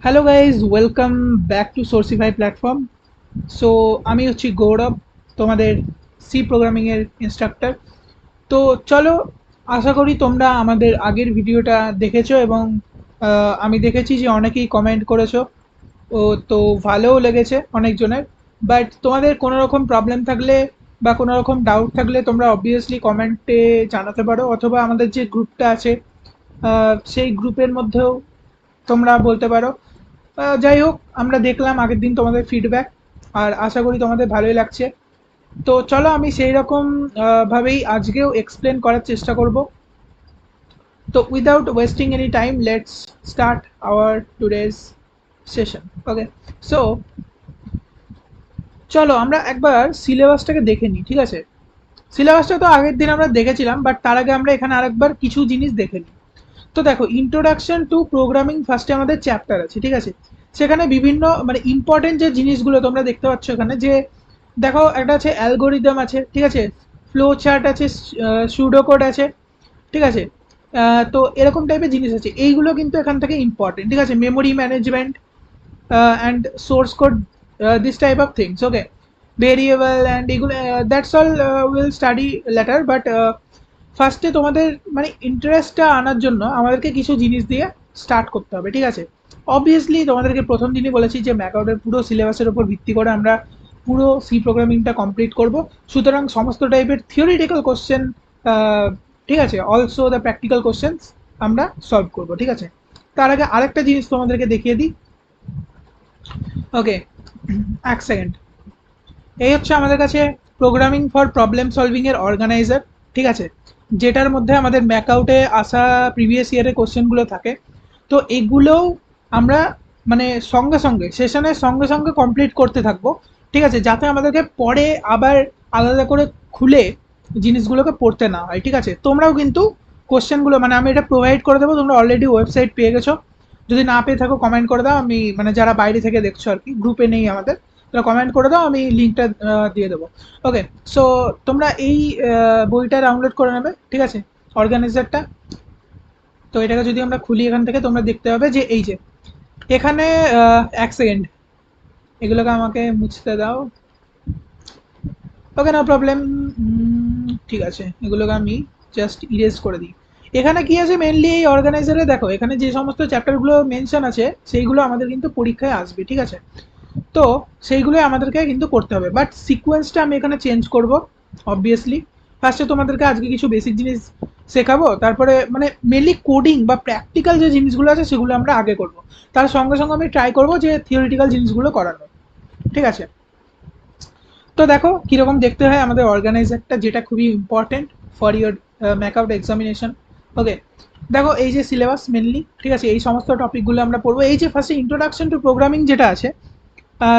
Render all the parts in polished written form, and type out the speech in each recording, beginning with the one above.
Hello guys, welcome back to Sourcify platform. So আমি হচ্ছি গৌরব, তোমাদের সি প্রোগ্রামিংয়ের ইনস্ট্রাক্টর। তো চলো, আশা করি তোমরা আমাদের আগের ভিডিওটা দেখেছো এবং আমি দেখেছি যে অনেকেই কমেন্ট করেছো। ও, তো ভালোও লেগেছে অনেকজনের। বাট তোমাদের কোনো রকম প্রবলেম থাকলে বা কোনো রকম ডাউট থাকলে তোমরা অবভিয়াসলি কমেন্টে জানাতে পারো, অথবা আমাদের যে গ্রুপটা আছে সেই গ্রুপের মধ্যেও তোমরা বলতে পারো। যাই হোক, আমরা দেখলাম আগের দিন তোমাদের ফিডব্যাক, আর আশা করি তোমাদের ভালোই লাগছে। তো চলো, আমি সেই রকম ভাবেই আজকেও এক্সপ্লেন করার চেষ্টা করব। তো without wasting any time, let's start our today's session. Okay, so চলো আমরা একবার সিলেবাসটাকে দেখে নিই, ঠিক আছে? সিলেবাসটা তো আগের দিন আমরা দেখেছিলাম, বাট তার আগে আমরা এখানে আরেকবার কিছু জিনিস দেখে নিই। তো দেখো, ইন্ট্রোডাকশন টু প্রোগ্রামিং ফার্স্টে আমাদের চ্যাপ্টার আছে, ঠিক আছে? সেখানে বিভিন্ন মানে ইম্পর্টেন্ট যে জিনিসগুলো তোমরা দেখতে পাচ্ছ এখানে, যে দেখো একটা আছে অ্যালগোরিদম আছে, ঠিক আছে, ফ্লো চার্ট আছে, সুডোকোড আছে, ঠিক আছে। তো এরকম টাইপের জিনিস আছে, এইগুলো কিন্তু এখান থেকে ইম্পর্টেন্ট, ঠিক আছে? Memory management and source code, this type of things. Okay, variable and এগুলো, that's all will study later. But ফার্স্টে তোমাদের মানে ইন্টারেস্টটা আনার জন্য আমাদেরকে কিছু জিনিস দিয়ে স্টার্ট করতে হবে, ঠিক আছে? অবভিয়াসলি তোমাদেরকে প্রথম দিনই বলেছি যে ম্যাকআউটের পুরো সিলেবাসের উপর ভিত্তি করে আমরা পুরো সি প্রোগ্রামিংটা কমপ্লিট করব। সুতরাং সমস্ত টাইপের থিওরিটিক্যাল কোশ্চেন, ঠিক আছে, অলসো দ্য প্র্যাকটিক্যাল কোশ্চেন্স আমরা সলভ করব, ঠিক আছে? তার আগে আরেকটা জিনিস তোমাদেরকে দেখিয়ে দিই। ওকে, এক সেকেন্ড। এই হচ্ছে আমাদের কাছে প্রোগ্রামিং ফর প্রবলেম সলভিং এর অর্গানাইজার, ঠিক আছে? যেটার মধ্যে আমাদের ম্যাকআউটে আসা প্রিভিয়াস ইয়ারের কোশ্চেনগুলো থাকে। তো এগুলোও আমরা মানে সঙ্গে সঙ্গে সেশনের সঙ্গে সঙ্গে কমপ্লিট করতে থাকবো, ঠিক আছে? যাতে আমাদেরকে পরে আবার আলাদা করে খুলে জিনিসগুলোকে পড়তে না হয়, ঠিক আছে? তোমরাও কিন্তু কোশ্চেনগুলো মানে আমি এটা প্রোভাইড করে দেবো, তোমরা অলরেডি ওয়েবসাইট পেয়ে গেছো। যদি না পেয়ে থাকো কমেন্ট করে দাও, আমি মানে যারা বাইরে থেকে দেখছো আর কি, গ্রুপে নেই আমাদের, তোমরা কমেন্ট করে দাও, আমি লিঙ্কটা দিয়ে দেবো। ওকে, সো তোমরা এই বইটা ডাউনলোড করে নেবে, ঠিক আছে, অর্গানাইজারটা। তো এটাকে যদি আমরা খুলি এখান থেকে, তোমরা দেখতে পাবে যে এই যে এখানে, এক সেকেন্ড, এগুলোকে আমাকে মুছতে দাও। ওকে, নো প্রবলেম। ঠিক আছে, এগুলোকে আমি জাস্ট ইরেজ করে দিই। এখানে কি আছে মেনলি এই অর্গানাইজারে, দেখো এখানে যে সমস্ত চ্যাপ্টারগুলো মেনশন আছে সেইগুলো আমাদের কিন্তু পরীক্ষায় আসবে, ঠিক আছে? তো সেইগুলোই আমাদেরকে কিন্তু করতে হবে, বাট সিকোয়েন্সটা আমি এখানে চেঞ্জ করব অবভিয়াসলি। ফার্স্টে তোমাদেরকে আজকে কিছু বেসিক জিনিস শেখাবো, তারপরে মানে মেনলি কোডিং বা প্র্যাকটিক্যাল যে জিনিসগুলো আছে সেগুলো আমরা আগে করব। তার সঙ্গে সঙ্গে আমি ট্রাই করবো যে থিওরিটিক্যাল জিনিসগুলো করানো, ঠিক আছে? তো দেখো কীরকম দেখতে হয় আমাদের অর্গানাইজারটা, যেটা খুবই important for your MAKAUT examination. Okay, দেখো এই যে সিলেবাস মেনলি, ঠিক আছে, এই সমস্ত টপিকগুলো আমরা পড়বো। এই যে ফার্স্টে ইন্ট্রোডাকশন টু প্রোগ্রামিং যেটা আছে,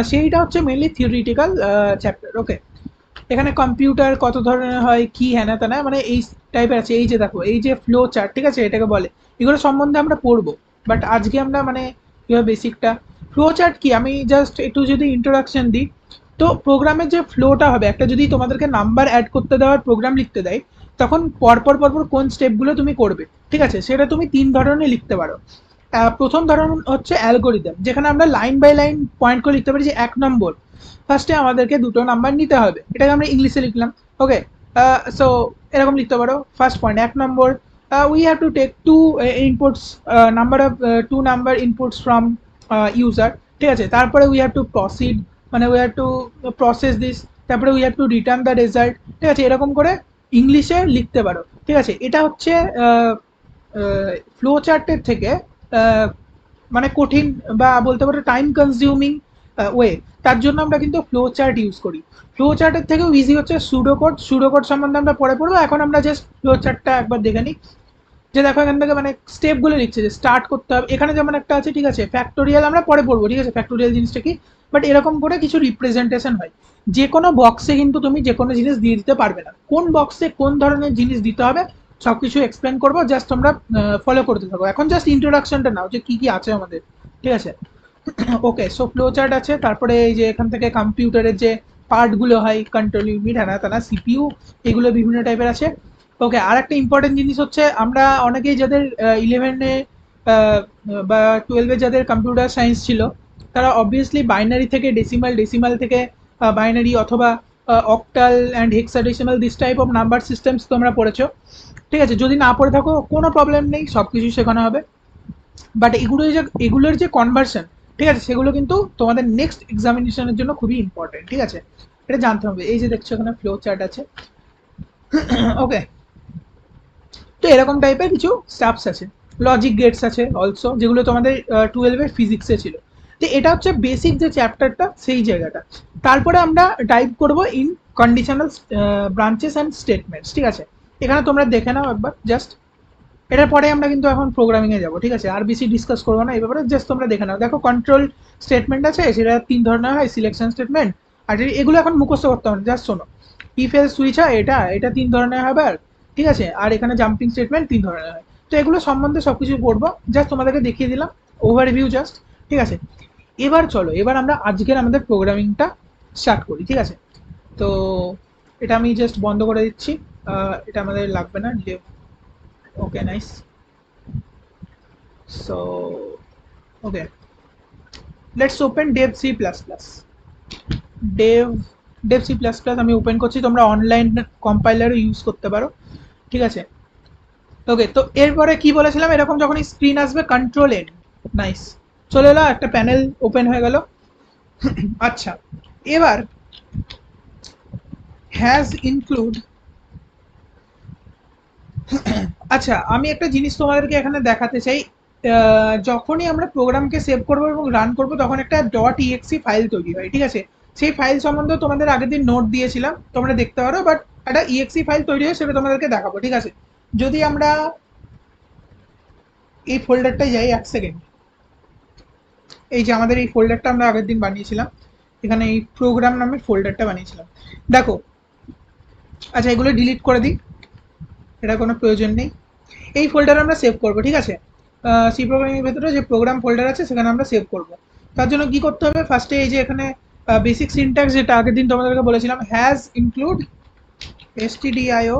সেইটা হচ্ছে মেনলি থিওরিটিক্যাল চ্যাপ্টার। ওকে, এখানে কম্পিউটার কত ধরনের হয়, কি হ্যানা ত্যানা মানে এই টাইপের আছে। এই যে দেখো এই যে ফ্লো চার্ট, ঠিক আছে, এটাকে বলে, এগুলো সম্বন্ধে আমরা পড়বো। বাট আজকে আমরা মানে কীভাবে বেসিকটা, ফ্লো চার্ট কি, আমি জাস্ট একটু যদি ইন্ট্রোডাকশন দিই। তো প্রোগ্রামের যে ফ্লোটা হবে, একটা যদি তোমাদেরকে নাম্বার অ্যাড করতে দেওয়ার প্রোগ্রাম লিখতে দেয়, তখন পরপর পরপর কোন স্টেপগুলো তুমি করবে, ঠিক আছে, সেটা তুমি তিন ধরনের লিখতে পারো। প্রথম ধরন হচ্ছে অ্যালগোরিদম, যেখানে আমরা লাইন বাই লাইন পয়েন্ট করে লিখতে পারি যে 1 নম্বর, ফার্স্টে আমাদেরকে দুটো নাম্বার নিতে হবে, এটাকে আমরা ইংলিশে লিখলাম। ওকে, সো এরকম লিখতে পারো। First point 1 number, we have to take two inputs, number of 2 number inputs from user, ঠিক আছে? তারপরে উই হ্যাভ টু প্রসিড, মানে we have to process this, তারপরে we have to return the result, ঠিক আছে? এরকম করে ইংলিশে লিখতে পারো, ঠিক আছে? এটা হচ্ছে ফ্লো চার্টের থেকে মানে কঠিন বা বলতে পারো টাইম কনজিউমিং ওয়ে। তার জন্য আমরা কিন্তু ফ্লো চার্ট ইউজ করি। ফ্লো চার্টের থেকেও ইজি হচ্ছে সুডোকোড। সুডোকোড সম্বন্ধে আমরা পরে পড়বো, এখন আমরা জাস্ট ফ্লো চার্টটা একবার দেখে নিই। যে দেখো এখান থেকে মানে স্টেপগুলো লিখছে যে স্টার্ট করতে হবে, এখানে যেমন একটা আছে, ঠিক আছে, ফ্যাক্টোরিয়াল আমরা পরে পড়বো, ঠিক আছে, ফ্যাক্টোরিয়াল জিনিসটা কি। বাট এরকম করে কিছু রিপ্রেজেন্টেশন হয়। যে কোনো বক্সে কিন্তু তুমি যে কোনো জিনিস দিয়ে দিতে পারবে না, কোন বক্সে কোন ধরনের জিনিস দিতে হবে সব কিছু এক্সপ্লেন করবো, জাস্ট তোমরা ফলো করতে থাকো। এখন জাস্ট ইন্ট্রোডাকশনটা নাও যে কি কি আছে আমাদের, ঠিক আছে? ওকে, সো ফ্লো চার্ট আছে, তারপরে এই যে এখান থেকে কম্পিউটারের যে পার্টগুলো হয়, কন্ট্রোল ইউনিট, হ্যানা তানা, সিপিইউ, এগুলো বিভিন্ন টাইপের আছে। ওকে, আর একটা ইম্পর্টেন্ট জিনিস হচ্ছে, আমরা অনেকেই যাদের 11-এ বা 12-এ যাদের কম্পিউটার সায়েন্স ছিল তারা অবভিয়াসলি বাইনারি থেকে ডেসিমাল, ডেসিমাল থেকে বাইনারি অথবা octal and hexadecimal this type of number systems তোমরা পড়েছো। ঠিক আছে, যদি না পড়ে থাকো কোনো প্রবলেম নেই, সব কিছু শেখানো হবে। বাট এগুলোর যে কনভার্সন, ঠিক আছে, সেগুলো কিন্তু তোমাদের নেক্সট এক্সামিনেশনের জন্য খুবই ইম্পর্টেন্ট। ঠিক আছে, এটা জানতে হবে। এই যে দেখছো এখানে ফ্লো চার্ট আছে। ওকে, তো এরকম টাইপের কিছু স্টাফস আছে। লজিক গেটস আছে অলসো, যেগুলো তোমাদের 12-এর ফিজিক্সে ছিল। তো এটা হচ্ছে বেসিক যে চ্যাপ্টারটা, সেই জায়গাটা। তারপরে আমরা ডাইভ করব in conditional branches and statements. ঠিক আছে, এখানে তোমরা দেখে নাও একবার জাস্ট। এটার পরে আমরা কিন্তু এখন প্রোগ্রামিংয়ে যাব। ঠিক আছে, আর বেশি ডিসকাস করবো না এই ব্যাপারে, জাস্ট তোমরা দেখে নাও। দেখো কন্ট্রোল স্টেটমেন্ট আছে, সেটা 3 ধরনের হয়, সিলেকশন স্টেটমেন্ট। আর এগুলো এখন মুখস্থ করতে হবে, জাস্ট শোনো। ইফ এল সুইচ হয়, এটা এটা 3 ধরনের হবে। আর ঠিক আছে, আর এখানে জাম্পিং স্টেটমেন্ট 3 ধরনের হয়। তো এগুলো সম্বন্ধে সব কিছু পড়বো, জাস্ট তোমাদেরকে দেখিয়ে দিলাম ওভারভিউ জাস্ট। ঠিক আছে, এবার চলো, এবার আমরা আজকের আমাদের প্রোগ্রামিংটা স্টার্ট করি। ঠিক আছে, তো এটা আমি জাস্ট বন্ধ করে দিচ্ছি, এটা আমাদের লাগবে না। ওকে, nice. So, okay, let's open dev c++। dev dev c++ আমি ওপেন করছি, তোমরা অনলাইন কম্পাইলারও ইউজ করতে পারো। ঠিক আছে, ওকে, তো এরপরে কি বলেছিলাম, এরকম যখন স্ক্রিন আসবে কন্ট্রোল এন। নাইস, চলে এলো, একটা প্যানেল ওপেন হয়ে গেল। আচ্ছা, এবার হ্যাজ ইনক্লুড। আচ্ছা, আমি একটা জিনিস তোমাদেরকে এখানে দেখাতে চাই। যখনই আমরা প্রোগ্রামকে সেভ করবো এবং রান করবো, তখন একটা ডট ইএক্সি ফাইল তৈরি হয়। ঠিক আছে, সেই ফাইল সম্বন্ধে তোমাদের আগের দিন নোট দিয়েছিলাম, তোমরা দেখতে পারো। বাট একটা ইএক্সি ফাইল তৈরি হয়, সেটা তোমাদেরকে দেখাবো। ঠিক আছে, যদি আমরা এই ফোল্ডারটায় যাই, 1 সেকেন্ড। এই যে আমাদের এই ফোল্ডারটা আমরা আগের দিন বানিয়েছিলাম, এখানে এই প্রোগ্রাম নামের ফোল্ডারটা বানিয়েছিলাম, দেখো। আচ্ছা, এগুলো ডিলিট করে দিই, এটা কোনো প্রয়োজন নেই। এই ফোল্ডারে আমরা সেভ করব। ঠিক আছে, সি প্রোগ্রামিংয়ের ভেতরে যে প্রোগ্রাম ফোল্ডার আছে, সেখানে আমরা সেভ করব। তার জন্য কি করতে হবে, ফার্স্টে এই যে এখানে বেসিক সিনট্যাক্স, যেটা আগের দিন তোমাদেরকে বলেছিলাম, has include stdio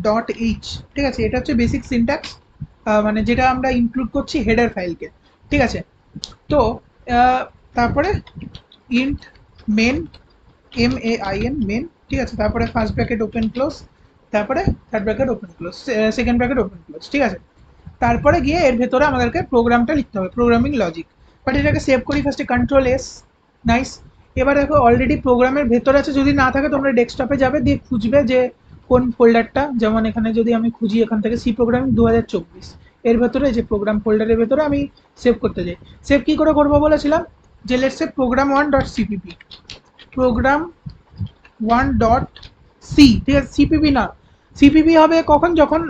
dot H. ঠিক আছে, এটা হচ্ছে বেসিক সিনট্যাক্স, মানে যেটা আমরা ইনক্লুড করছি হেডার ফাইলকে। ঠিক আছে, তো তারপরে ইন্ট মেন, main মেন। ঠিক আছে, তারপরে ফার্স্ট ব্র্যাকেট ওপেন ক্লোজ, তারপরে third bracket open close, second bracket open close. ঠিক আছে, তারপরে গিয়ে এর ভেতরে আমাদেরকে প্রোগ্রামটা লিখতে হবে, প্রোগ্রামিং লজিক। বাট এটাকে সেভ করি ফার্স্টে, কন্ট্রোল এস। নাইস, এবার দেখো অলরেডি প্রোগ্রামের ভেতরে আছে। যদি না থাকে তোমরা ডেস্কটপে যাবে, দিয়ে খুঁজবে যে কোন ফোল্ডারটা। যেমন এখানে যদি আমি খুঁজি, এখান থেকে সি প্রোগ্রামিং 2024, এর ভেতরে যে প্রোগ্রাম ফোল্ডারের ভেতরে আমি সেভ করতে যাই। সেভ কী করে করবো বলেছিলাম, যে let's say program 1.cpp, program 1.c। ঠিক আছে, সিপিপি না, সিপিপি হবে কখন, যখন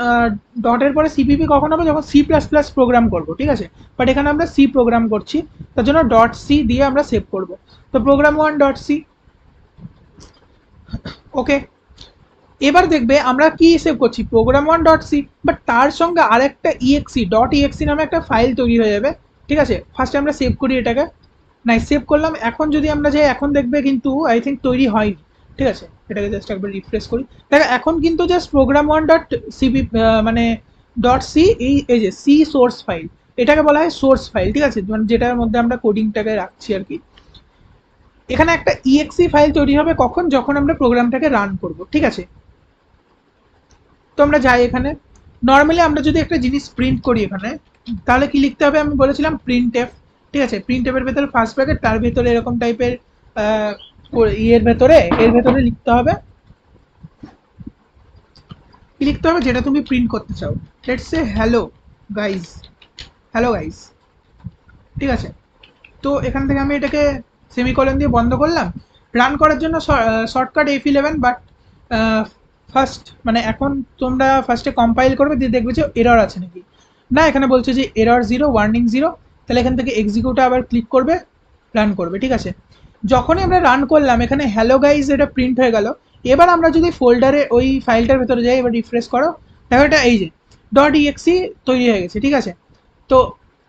ডটের পরে সিপিপি কখন হবে, যখন সি প্লাস প্লাস প্রোগ্রাম করবো। ঠিক আছে, বাট এখানে আমরা সি প্রোগ্রাম করছি, তার জন্য ডট সি দিয়ে আমরা সেভ করব। তো program 1.c। ওকে, এবার দেখবে আমরা কি সেভ করছি, program 1.c, বাট তার সঙ্গে আরেকটা ইএক্সি ডট ইএক্সি নামে একটা ফাইল তৈরি হয়ে যাবে। ঠিক আছে, ফার্স্টে আমরা সেভ করি এটাকে। নাই, সেভ করলাম। এখন যদি আমরা যাই, এখন দেখবে কিন্তু আই থিঙ্ক তৈরি হয়নি। ঠিক আছে, এটাকে জাস্ট একবার রিফ্রেশ করি। দেখো এখন কিন্তু জাস্ট program 1.cp, মানে ডট সি, এই যে সি সোর্স ফাইল, এটাকে বলা হয় সোর্স ফাইল। ঠিক আছে, মানে যেটার মধ্যে আমরা কোডিংটাকে রাখছি আর কি। এখানে একটা ইএক্সি ফাইল তৈরি হবে কখন, যখন আমরা প্রোগ্রামটাকে রান করব। ঠিক আছে, তো আমরা যাই এখানে। নর্মালি আমরা যদি একটা জিনিস প্রিন্ট করি এখানে, তাহলে কি লিখতে হবে, আমি বলেছিলাম প্রিন্ট এফ। ঠিক আছে, প্রিন্ট এফের ভেতরে ফার্স্ট ব্র্যাকেট, তার ভেতরে এরকম টাইপের এর ভেতরে লিখতে হবে, কি লিখতে হবে, যেটা তুমি প্রিন্ট করতে চাও। Let's say hello guys, hello guys. ঠিক আছে, তো এখান থেকে আমি এটাকে সেমিকলন দিয়ে বন্ধ করলাম। রান করার জন্য শর্টকাট F11, বাট ফার্স্ট মানে এখন তোমরা ফার্স্টে কম্পাইল করবে, দিয়ে দেখবে যে এরর আছে নাকি। না, এখানে বলছে যে এরর 0, ওয়ার্নিং 0। তাহলে এখান থেকে এক্সিকিউটে আবার ক্লিক করবে, রান করবে। ঠিক আছে, যখনই আমরা রান করলাম, এখানে হ্যালো গাইজ এটা প্রিন্ট হয়ে গেল। এবার আমরা যদি ফোল্ডারে ওই ফাইলটার ভেতরে যাই, এবার রিফ্রেশ করো, দেখো এটা এই যে ডট ইএক্সি তৈরি হয়ে গেছে। ঠিক আছে, তো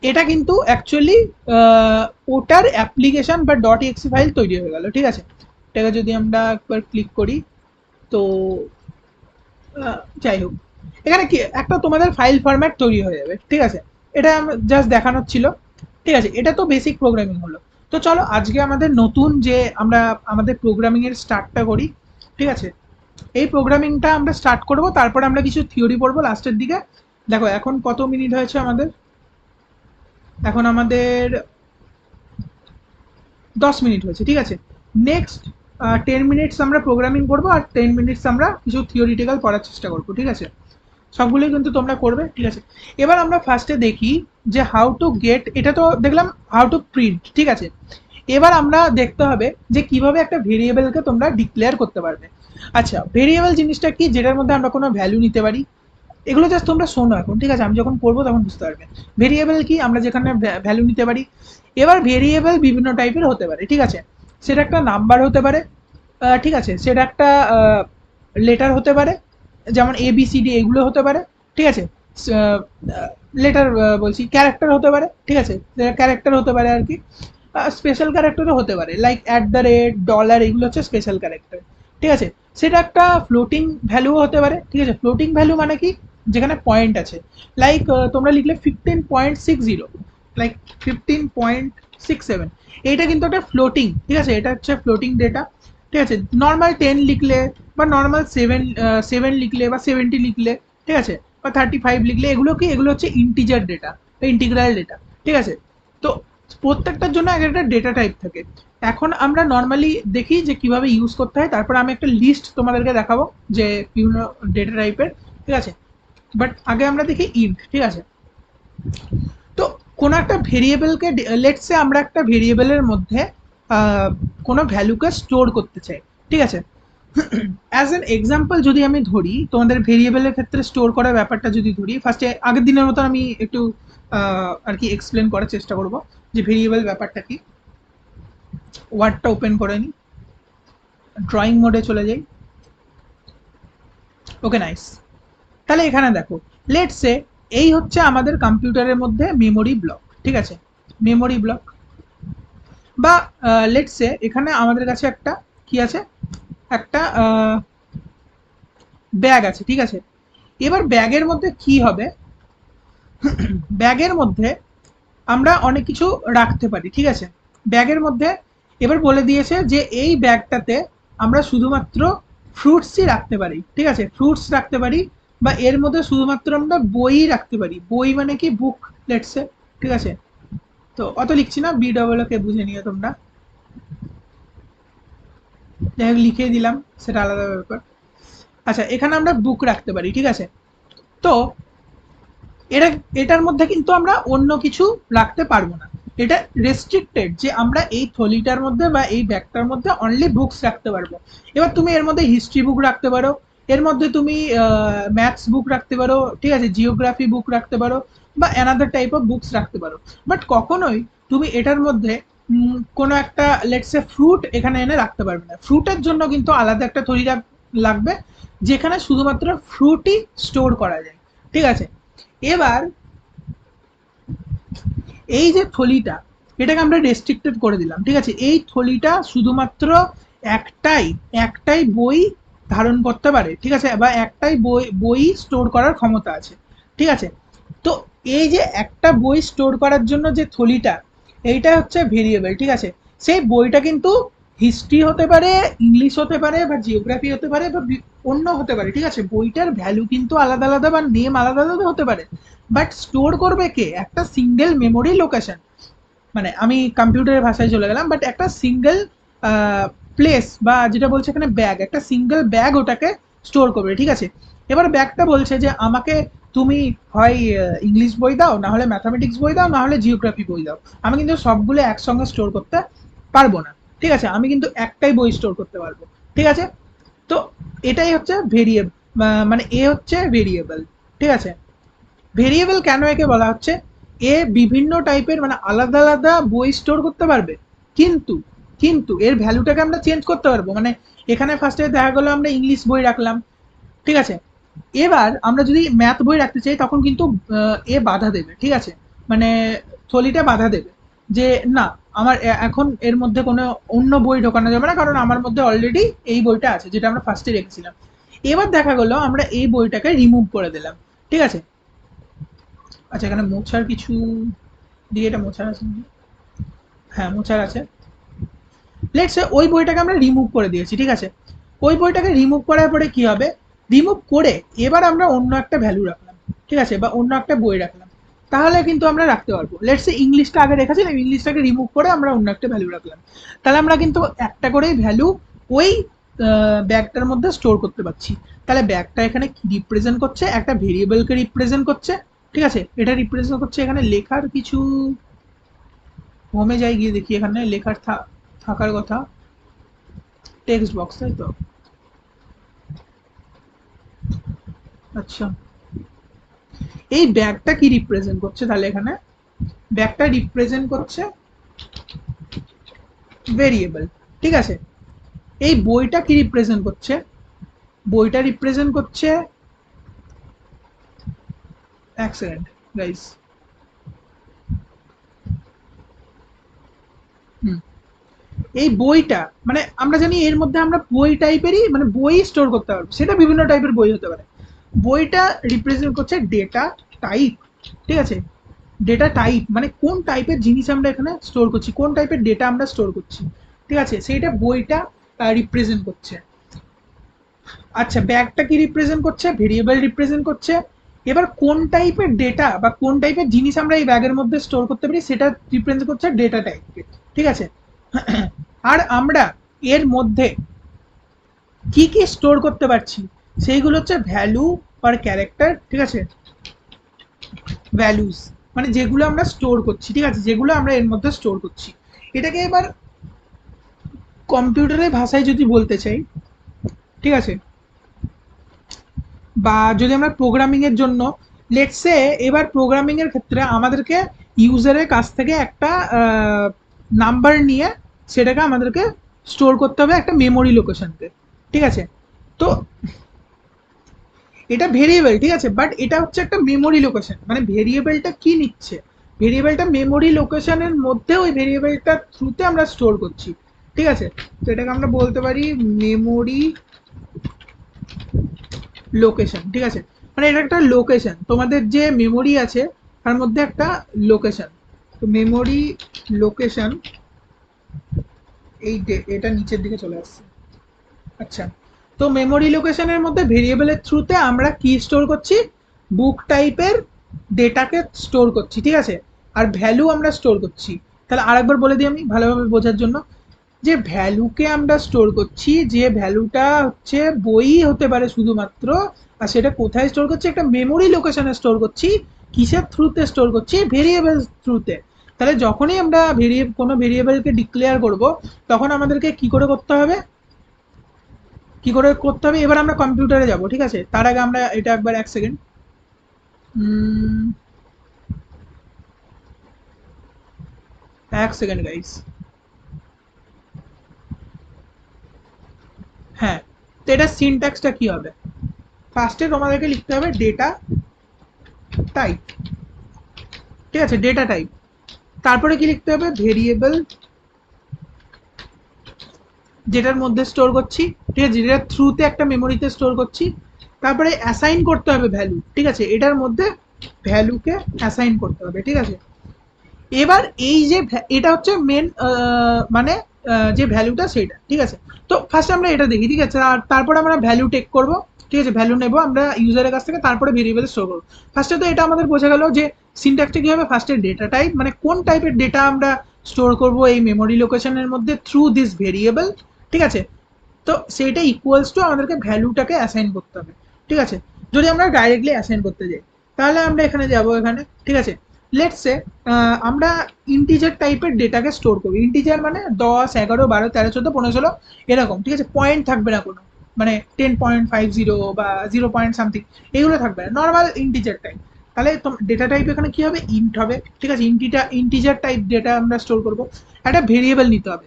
এটা কিন্তু অ্যাকচুয়ালি ওটার অ্যাপ্লিকেশন বা ডট ইএক্সি ফাইল তৈরি হয়ে গেল। ঠিক আছে, এটাকে যদি আমরা একবার ক্লিক করি, তো যাই হোক, এখানে কি একটা তোমাদের ফাইল ফরম্যাট তৈরি হয়ে যাবে। ঠিক আছে, এটা জাস্ট দেখানোর ছিল, ঠিক আছে। এটা তো বেসিক প্রোগ্রামিং হলো। তো চলো আজকে আমাদের নতুন যে আমরা আমাদের প্রোগ্রামিং এর স্টার্টটা করি, ঠিক আছে। এই প্রোগ্রামিংটা আমরা স্টার্ট করব, তারপরে আমরা কিছু থিওরি পড়বো লাস্টের দিকে। দেখো এখন কত মিনিট হয়েছে আমাদের, এখন আমাদের 10 মিনিট হয়েছে, ঠিক আছে। নেক্সট 10 মিনিটস আমরা প্রোগ্রামিং করবো, আর 10 মিনিটস আমরা কিছু থিওরিটিক্যাল পড়ার চেষ্টা করবো, ঠিক আছে। সবগুলোই কিন্তু তোমরা করবে, ঠিক আছে। এবার আমরা ফার্স্টে দেখি যে হাউ টু গেট, এটা তো দেখলাম হাউ টু প্রিন্ট, ঠিক আছে। এবার আমরা দেখতে হবে যে কিভাবে একটা ভেরিয়েবলকে তোমরা ডিক্লেয়ার করতে পারবে। আচ্ছা, ভেরিয়েবল জিনিসটা কি, যেটার মধ্যে আমরা কোনো ভ্যালু নিতে পারি। এগুলো জাস্ট তোমরা শোনো এখন, ঠিক আছে, আমি যখন করবো তখন বুঝতে পারবে। ভেরিয়েবল কি, আমরা যেখানে ভ্যালু নিতে পারি। এবার ভেরিয়েবল বিভিন্ন টাইপের হতে পারে, ঠিক আছে। সেটা একটা নাম্বার হতে পারে, ঠিক আছে, সেটা একটা লেটার হতে পারে, যেমন ABCD এগুলো হতে পারে, ঠিক আছে। লেটার বলছি, ক্যারেক্টার হতে পারে, ঠিক আছে, ক্যারেক্টার হতে পারে আর কি। স্পেশাল ক্যারেক্টারও হতে পারে, লাইক @, ডলার, এগুলো হচ্ছে স্পেশাল ক্যারেক্টার, ঠিক আছে। সেটা একটা ফ্লোটিং ভ্যালু হতে পারে, ঠিক আছে। ফ্লোটিং ভ্যালু মানে কি, যেখানে পয়েন্ট আছে, লাইক তোমরা লিখলে 15.60, লাইক 15.67, এইটা কিন্তু একটা ফ্লোটিং, ঠিক আছে, এটা হচ্ছে ফ্লোটিং ডেটা, ঠিক আছে। নর্মাল 10 লিখলে বা নর্মাল 7 লিখলে বা 70 লিখলে, ঠিক আছে, বা 35 লিখলে, এগুলো কি, এগুলো হচ্ছে ইন্টিজার ডেটা বা ইন্টিগ্রাল ডেটা, ঠিক আছে। তো প্রত্যেকটার জন্য এক একটা ডেটা টাইপ থাকে। এখন আমরা নর্মালি দেখি যে কিভাবে ইউজ করতে হয়, তারপর আমি একটা লিস্ট তোমাদেরকে দেখাবো যে বিভিন্ন ডেটা টাইপের, ঠিক আছে। বাট আগে আমরা দেখি ইন্ট, ঠিক আছে। তো কোনো একটা ভেরিয়েবলকে, লেটসে আমরা একটা ভেরিয়েবলের মধ্যে কোনো ভ্যালুকে স্টোর করতে চাই, ঠিক আছে। অ্যাজ এন এক্সাম্পল যদি আমি ধরি, তোমাদের ভেরিয়েবলের ক্ষেত্রে স্টোর করার ব্যাপারটা যদি ধরি, ফার্স্টে আগের দিনের মতন আমি একটু আর কি এক্সপ্লেন করার চেষ্টা করব যে ভেরিয়েবল ব্যাপারটা কি। ওয়ার্ডটা ওপেন করে নিই, ড্রয়িং মোডে চলে যাই। ওকে, নাইস। তাহলে এখানে দেখো, লেটস সে এই হচ্ছে আমাদের কম্পিউটারের মধ্যে মেমোরি ব্লক, ঠিক আছে, মেমোরি ব্লক। বা লেটস সে এখানে আমাদের কাছে একটা কি আছে, একটা ব্যাগ আছে, ঠিক আছে। এবার ব্যাগের মধ্যে কি হবে, ব্যাগের মধ্যে আমরা অনেক কিছু রাখতে পারি, ঠিক আছে। ব্যাগের মধ্যে এবার বলে দিয়েছে যে এই ব্যাগটাতে আমরা শুধুমাত্র ফ্রুটসই রাখতে পারি, ঠিক আছে, ফ্রুটস রাখতে পারি। বা এর মধ্যে শুধুমাত্র আমরা বই রাখতে পারি, বই মানে কি, বুক, লেটসে, ঠিক আছে। তো অত লিখছি না, BWK বুঝে নিও তোমরা, যাই হোক লিখে দিলাম, সেটা আলাদা ব্যাপার। আচ্ছা, এখানে আমরা বুক রাখতে পারি, ঠিক আছে। তো এটা, এটার মধ্যে কিন্তু আমরা অন্য কিছু রাখতে পারবো না। এটা রেস্ট্রিক্টেড যে আমরা এই থলিটার মধ্যে বা এই ব্যাগটার মধ্যে অনলি বুকস রাখতে পারবো। এবার তুমি এর মধ্যে হিস্ট্রি বুক রাখতে পারো, এর মধ্যে তুমি ম্যাথস বুক রাখতে পারো, ঠিক আছে, জিওগ্রাফি বুক রাখতে পারো, বা অ্যানাদার টাইপ অফ বুকস রাখতে পারো। বাট কখনোই তুমি এটার মধ্যে কোনো একটা লেটসে ফ্রুট এখানে এনে রাখতে পারবে না। ফ্রুটের জন্য কিন্তু আলাদা একটা থলি লাগবে, যেখানে শুধুমাত্র ফ্রুটই স্টোর করা যায়, ঠিক আছে। এবার এই যে থলিটা, এটাকে আমরা রেস্ট্রিক্টেড করে দিলাম, ঠিক আছে। এই থলিটা শুধুমাত্র একটাই একটাই বই ধারণ করতে পারে, ঠিক আছে, বা একটাই বই বই স্টোর করার ক্ষমতা আছে, ঠিক আছে। তো এই যে একটা বই স্টোর করার জন্য যে থলিটা, এইটা হচ্ছে ভেরিয়েবল, ঠিক আছে। সেই বইটা কিন্তু হিস্ট্রি হতে পারে, ইংলিশ হতে পারে, বা জিওগ্রাফি হতে পারে, বা অন্য হতে পারে, ঠিক আছে। বইটার ভ্যালু কিন্তু আলাদা আলাদা বা নেম আলাদা আলাদা হতে পারে। বাট স্টোর করবে কে, একটা সিঙ্গেল মেমোরি লোকেশন, মানে আমি কম্পিউটারের ভাষায় চলে গেলাম, বাট একটা সিঙ্গেল প্লেস, বা যেটা বলছে এখানে ব্যাগ, একটা সিঙ্গেল ব্যাগ ওটাকে স্টোর করবে, ঠিক আছে। এবার ব্যাগটা বলছে যে আমাকে তুমি হয় ইংলিশ বই দাও, না হলে ম্যাথামেটিক্স বই দাও, না হলে জিওগ্রাফি বই দাও। আমি কিন্তু সবগুলো একসঙ্গে স্টোর করতে পারবো না, ঠিক আছে, আমি কিন্তু একটাই বই স্টোর করতে পারবো, ঠিক আছে। তো এটাই হচ্ছে ভেরিয়েবল, মানে এ হচ্ছে ভেরিয়েবল, ঠিক আছে। ভেরিয়েবল কেন একে বলা হচ্ছে, এ বিভিন্ন টাইপের মানে আলাদা আলাদা বই স্টোর করতে পারবে, কিন্তু কিন্তু এর ভ্যালুটাকে আমরা চেঞ্জ করতে পারবো। মানে এখানে ফার্স্টে দেখা গেলো আমরা ইংলিশ বই রাখলাম, ঠিক আছে। এবার আমরা যদি ম্যাথ বই রাখতে চাই, তখন কিন্তু এ বাধা দেবে, ঠিক আছে, মানে থলিটা বাধা দেবে যে না, আমার এখন এর মধ্যে কোনো অন্য বই ঢোকানো যাবে না, কারণ আমার মধ্যে অলরেডি এই বইটা আছে যেটা আমরা ফার্স্টে রেখেছিলাম। এবার দেখা গেলো আমরা এই বইটাকে রিমুভ করে দিলাম, ঠিক আছে। আচ্ছা এখানে মোছার কিছু দিয়ে, এটা মোছার আছে নাকি? হ্যাঁ মোছার আছে। লেটস সে ওই বইটাকে আমরা রিমুভ করে দিয়েছি, ঠিক আছে। ওই বইটাকে রিমুভ করার পরে কি হবে, রিমুভ করে এবার আমরা অন্য একটা ভ্যালু রাখলাম, ঠিক আছে, বা অন্য একটা বই রাখলাম, তাহলে কিন্তু আমরা রাখতে পারবো। লেটস সে ইংলিশটা আগে রেখেছিলাম, ইংলিশটাকে রিমুভ করে আমরা অন্য একটা ভ্যালু রাখলাম, তাহলে আমরা কিন্তু একটা করেই ভ্যালু ওই ব্যাগটার মধ্যে স্টোর করতে পারছি। তাহলে ব্যাগটা এখানে কি রিপ্রেজেন্ট করছে, একটা ভেরিয়েবলকে রিপ্রেজেন্ট করছে, ঠিক আছে। এটা রিপ্রেজেন্ট করছে এখানে লেখার কিছু, হোমে যাই গিয়ে দেখি এখানে লেখার থাকার কথা, টেক্সট বক্স, তাই তো। আচ্ছা এই ব্যাগটা কি রিপ্রেজেন্ট করছে, তাহলে এখানে ব্যাগটা রিপ্রেজেন্ট করছে ভেরিয়েবল, ঠিক আছে। এই বইটা কি রিপ্রেজেন্ট করছে, বইটা রিপ্রেজেন্ট করছে, এক সেকেন্ড গাইস, হুম, এই বইটা মানে আমরা জানি এর মধ্যে আমরা বই টাইপেরই মানে বই স্টোর করতে পারবো, সেটা বিভিন্ন টাইপের বই হতে পারে। বইটা রিপ্রেজেন্ট করছে ডেটা টাইপ, ঠিক আছে। ডেটা টাইপ মানে কোন টাইপের জিনিস আমরা এখানে স্টোর করছি, কোন টাইপের ডেটা আমরা স্টোর করছি, ঠিক আছে, সেইটা বইটা রিপ্রেজেন্ট করছে। আচ্ছা ব্যাগটা কি রিপ্রেজেন্ট করছে, ভেরিয়েবল রিপ্রেজেন্ট করছে। এবার কোন টাইপের ডেটা বা কোন টাইপের জিনিস আমরা এই ব্যাগের মধ্যে স্টোর করতে পারি সেটা রিপ্রেজেন্ট করছে ডেটা টাইপকে, ঠিক আছে। আর আমরা এর মধ্যে কি কি স্টোর করতে পারছি সেইগুলো হচ্ছে ভ্যালু আর ক্যারেক্টার, ঠিক আছে, ভ্যালুস মানে যেগুলো আমরা স্টোর করছি, ঠিক আছে, যেগুলো আমরা এর মধ্যে স্টোর করছি। এটাকে এবার কম্পিউটারের ভাষায় যদি বলতে চাই, ঠিক আছে, বা যদি আমরা প্রোগ্রামিং এর জন্য, লেটসে এবার প্রোগ্রামিং এর ক্ষেত্রে আমাদেরকে ইউজারের কাছ থেকে একটা নাম্বার নিয়ে সেটাকে আমাদেরকে স্টোর করতে হবে একটা মেমোরি লোকেশনতে, ঠিক আছে। তো এটা ভেরিয়েবল, ঠিক আছে, বাট এটা হচ্ছে একটা মেমোরি লোকেশন, মানে ভেরিয়েবলটা কি নিচ্ছে, ভেরিয়েবলটা মেমোরি লোকেশনের মধ্যে ওই ভেরিয়েবলটার থ্রুতে আমরা স্টোর করছি, ঠিক আছে। তো এটাকে আমরা বলতে পারি মেমোরি লোকেশন, ঠিক আছে। মানে এটা একটা লোকেশন, তোমাদের যে মেমোরি আছে তার মধ্যে একটা লোকেশন, তো মেমোরি লোকেশন এই এটা নিচের দিকে চলে আসছে। আচ্ছা তো মেমোরি লোকেশনের মধ্যে ভেরিয়েবলের থ্রুতে আমরা কি স্টোর করছি, বুক টাইপের ডেটাকে স্টোর করছি, ঠিক আছে। আর ভ্যালু আমরা স্টোর করছি, তাহলে আরেকবার বলে দিই আমি ভালোভাবে বোঝার জন্য, যে ভ্যালুকে আমরা স্টোর করছি, যে ভ্যালুটা হচ্ছে বই হতে পারে শুধুমাত্র, আর সেটা কোথায় স্টোর করছি, একটা মেমোরি লোকেশনে স্টোর করছি। কিসের থ্রুতে স্টোর করছি, ভেরিয়েবল থ্রুতে। তাহলে যখনই আমরা কোনো ভেরিয়েবলকে ডিক্লেয়ার করব তখন আমাদেরকে কি করে করতে হবে, কি করে করতে হবে, এবার আমরা কম্পিউটারে যাব, ঠিক আছে। তার আগে আমরা এটা একবার এক সেকেন্ড, এক সেকেন্ড গাইস, হ্যাঁ। তো এটা সিনট্যাক্সটা কি হবে, ফার্স্টে তোমাদেরকে লিখতে হবে ডেটা টাইপ, ঠিক আছে, ডেটা টাইপ। তারপরে কি লিখতে হবে, ভেরিয়েবল যেটার মধ্যে স্টোর করছি, ঠিক আছে, যেটার থ্রুতে একটা মেমোরিতে স্টোর করছি। তারপরে অ্যাসাইন করতে হবে ভ্যালু, ঠিক আছে, এটার মধ্যে ভ্যালুকে অ্যাসাইন করতে হবে, ঠিক আছে। এবার এই যে এটা হচ্ছে মেন মানে যে ভ্যালুটা সেটা, ঠিক আছে। তো ফার্স্ট আমরা এটা দেখি, ঠিক আছে, আর তারপরে আমরা ভ্যালু টেক করব, ঠিক আছে, ভ্যালু নেব আমরা ইউজারের কাছ থেকে, তারপরে ভেরিয়েবল স্টোর করবো। ফার্স্টে তো এটা আমাদের বোঝা গেল যে সিনট্যাক্সটা কি হবে, ফার্স্টে ডেটা টাইপ মানে কোন টাইপের ডেটা আমরা স্টোর করব এই মেমোরি লোকেশনের মধ্যে থ্রু দিস ভেরিয়েবল, ঠিক আছে। তো সেইটা ইকুয়ালস টু আমাদেরকে ভ্যালুটাকে অ্যাসাইন করতে হবে, ঠিক আছে। যদি আমরা ডাইরেক্টলি অ্যাসাইন করতে যাই তাহলে আমরা এখানে যাব, এখানে, ঠিক আছে। লেটস সে আমরা ইন্টিজার টাইপের ডেটাকে স্টোর করবো, ইন্টিজার মানে 10, 11, 12, 13, 14, 15, 16 এরকম, ঠিক আছে, পয়েন্ট থাকবে না কোনো, মানে 10.50 বা 0 পয়েন্ট সামথিং এগুলো থাকবে না, নর্মাল ইন্টিজার টাইপ। তাহলে ডেটা টাইপ এখানে কি হবে, ইন্ট হবে, ঠিক আছে। ইন্টিজার টাইপ ডেটা আমরা স্টোর করবো, একটা ভেরিয়েবল নিতে হবে।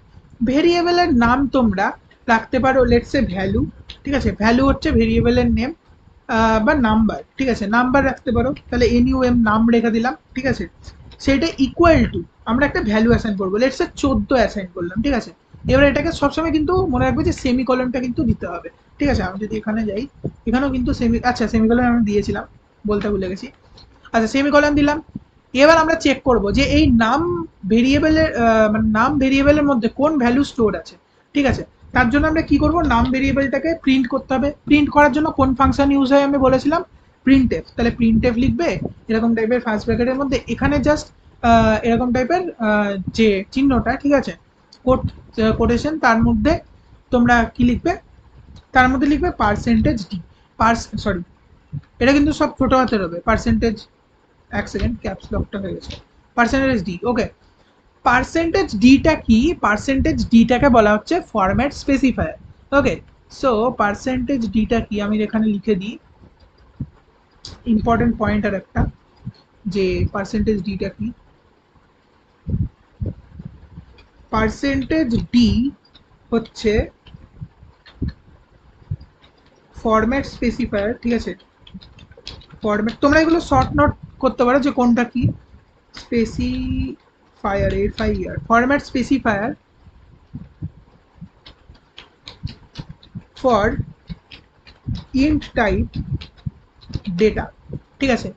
ভেরিয়েবলের নাম তোমরা রাখতে পারো লেটস এ ভ্যালু, ঠিক আছে, ভ্যালু হচ্ছে ভেরিয়েবলের নেম, বা নাম্বার, ঠিক আছে, নাম্বার রাখতে পারো, তাহলে NUM নাম রেখে দিলাম, ঠিক আছে। সেটা ইকুয়াল টু আমরা একটা ভ্যালু অ্যাসাইন করবো, লেটস এ 14 অ্যাসাইন করলাম, ঠিক আছে। এবার এটাকে সবসময় কিন্তু মনে রাখবে যে সেমিকলনটা কিন্তু দিতে হবে, ঠিক আছে। আমি যদি এখানে যাই, এখানেও কিন্তু আচ্ছা সেমিকলন আমি দিয়েছিলাম, বলতে ভুলে গেছি। আচ্ছা সেমিকলন দিলাম। এবার আমরা চেক করব যে এই নাম ভেরিয়েবলের মানে নাম ভেরিয়েবলের মধ্যে কোন ভ্যালু স্টোর আছে। ঠিক আছে, তার জন্য আমরা কি করব, নাম ভেরিয়েবলটাকে প্রিন্ট করতে হবে। প্রিন্ট করার জন্য কোন ফাংশন ইউজ হয় আমি বলেছিলাম, প্রিন্টএফ। তাহলে প্রিন্টএফ লিখবে এরকম টাইপের ফার্স্ট ব্র্যাকেটের মধ্যে, এখানে জাস্ট এরকম টাইপের যে চিহ্নটা, ঠিক আছে, কোটেশন, তার মধ্যে তোমরা কি লিখবে, তার মধ্যে লিখবে পার্সেন্টেজ ডি। সরি, এটা কিন্তু সব ছোট হাতের হবে, পার্সেন্টেজ, এক সেকেন্ড ক্যাপস লকটা হয়ে গেছে, পার্সেন্টেজ ডি। ওকে, পার্সেন্টেজ ডিটা কি, পার্সেন্টেজ ডিটাকে বলা হচ্ছে ফরম্যাট স্পেসিফায়ার। ওকে, সো পার্সেন্টেজ ডিটা কি আমি এখানে লিখে দিই, ইম্পর্টেন্ট পয়েন্টার একটা, যে পার্সেন্টেজ ডিটা কি। পার্সেন্টেজ ডি হচ্ছে ফরম্যাট স্পেসিফায়ার। ঠিক আছে, ফরম্যাট, তোমরা এগুলো শর্ট নোট করতে পারো যে কোনটা কি। Specifier, FIR, format specifier for int type data. ঠিক আছে,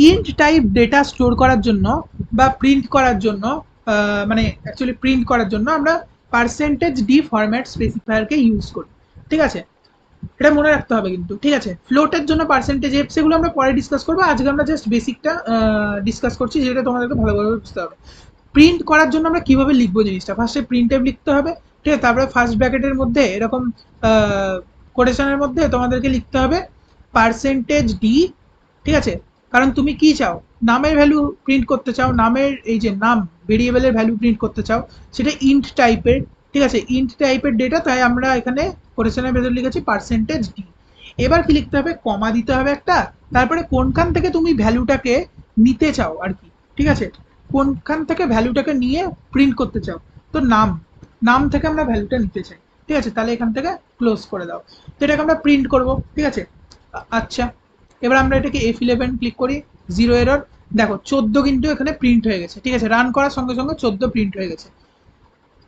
ইন্ট টাইপ ডেটা স্টোর করার জন্য বা প্রিন্ট করার জন্য, মানে অ্যাকচুয়ালি প্রিন্ট করার জন্য আমরা পার্সেন্টেজ ডি ফরম্যাট স্পেসিফায়ারকে ইউজ করি। ঠিক আছে, এটা মনে রাখতে হবে কিন্তু। ঠিক আছে, ফ্লোটের জন্য পার্সেন্টেজ এফ, সেগুলো আমরা পরে ডিসকাস করবো, আজকে আমরা জাস্ট বেসিকটা ডিসকাস করছি, যেটা তোমাদেরকে ভালোভাবে বুঝতে হবে। প্রিন্ট করার জন্য আমরা কিভাবে লিখবো জিনিসটা, ফার্স্টে প্রিন্ট এফ লিখতে হবে। ঠিক আছে, তারপরে ফার্স্ট ব্র্যাকেটের মধ্যে এরকম কোটেশনের মধ্যে তোমাদেরকে লিখতে হবে পার্সেন্টেজ ডি। ঠিক আছে, কারণ তুমি কি চাও, নামের ভ্যালু প্রিন্ট করতে চাও, নামের এই যে নাম ভেরিয়েবলের ভ্যালু প্রিন্ট করতে চাও, সেটা ইন্ট টাইপের। ঠিক আছে, ইন্ট টাইপের ডেটা, তাই আমরা এখানে কোটেশনের ভেতর লিখেছি পার্সেন্টেজ ডি। এবার কি লিখতে হবে, কমা দিতে হবে একটা, তারপরে কোনখান থেকে তুমি ভ্যালুটাকে নিতে চাও আর কি। ঠিক আছে, কোনখান থেকে ভ্যালুটাকে নিয়ে প্রিন্ট করতে চাও, তো নাম, নাম থেকে আমরা ভ্যালুটা নিতে চাই। ঠিক আছে, তাহলে এখান থেকে ক্লোজ করে দাও, তো এটাকে আমরা প্রিন্ট করব। ঠিক আছে, আচ্ছা, এবার আমরা এটাকে F11 ক্লিক করি, জিরো এরর। দেখো 14 কিন্তু এখানে প্রিন্ট হয়ে গেছে। ঠিক আছে, রান করার সঙ্গে সঙ্গে 14 প্রিন্ট হয়ে গেছে,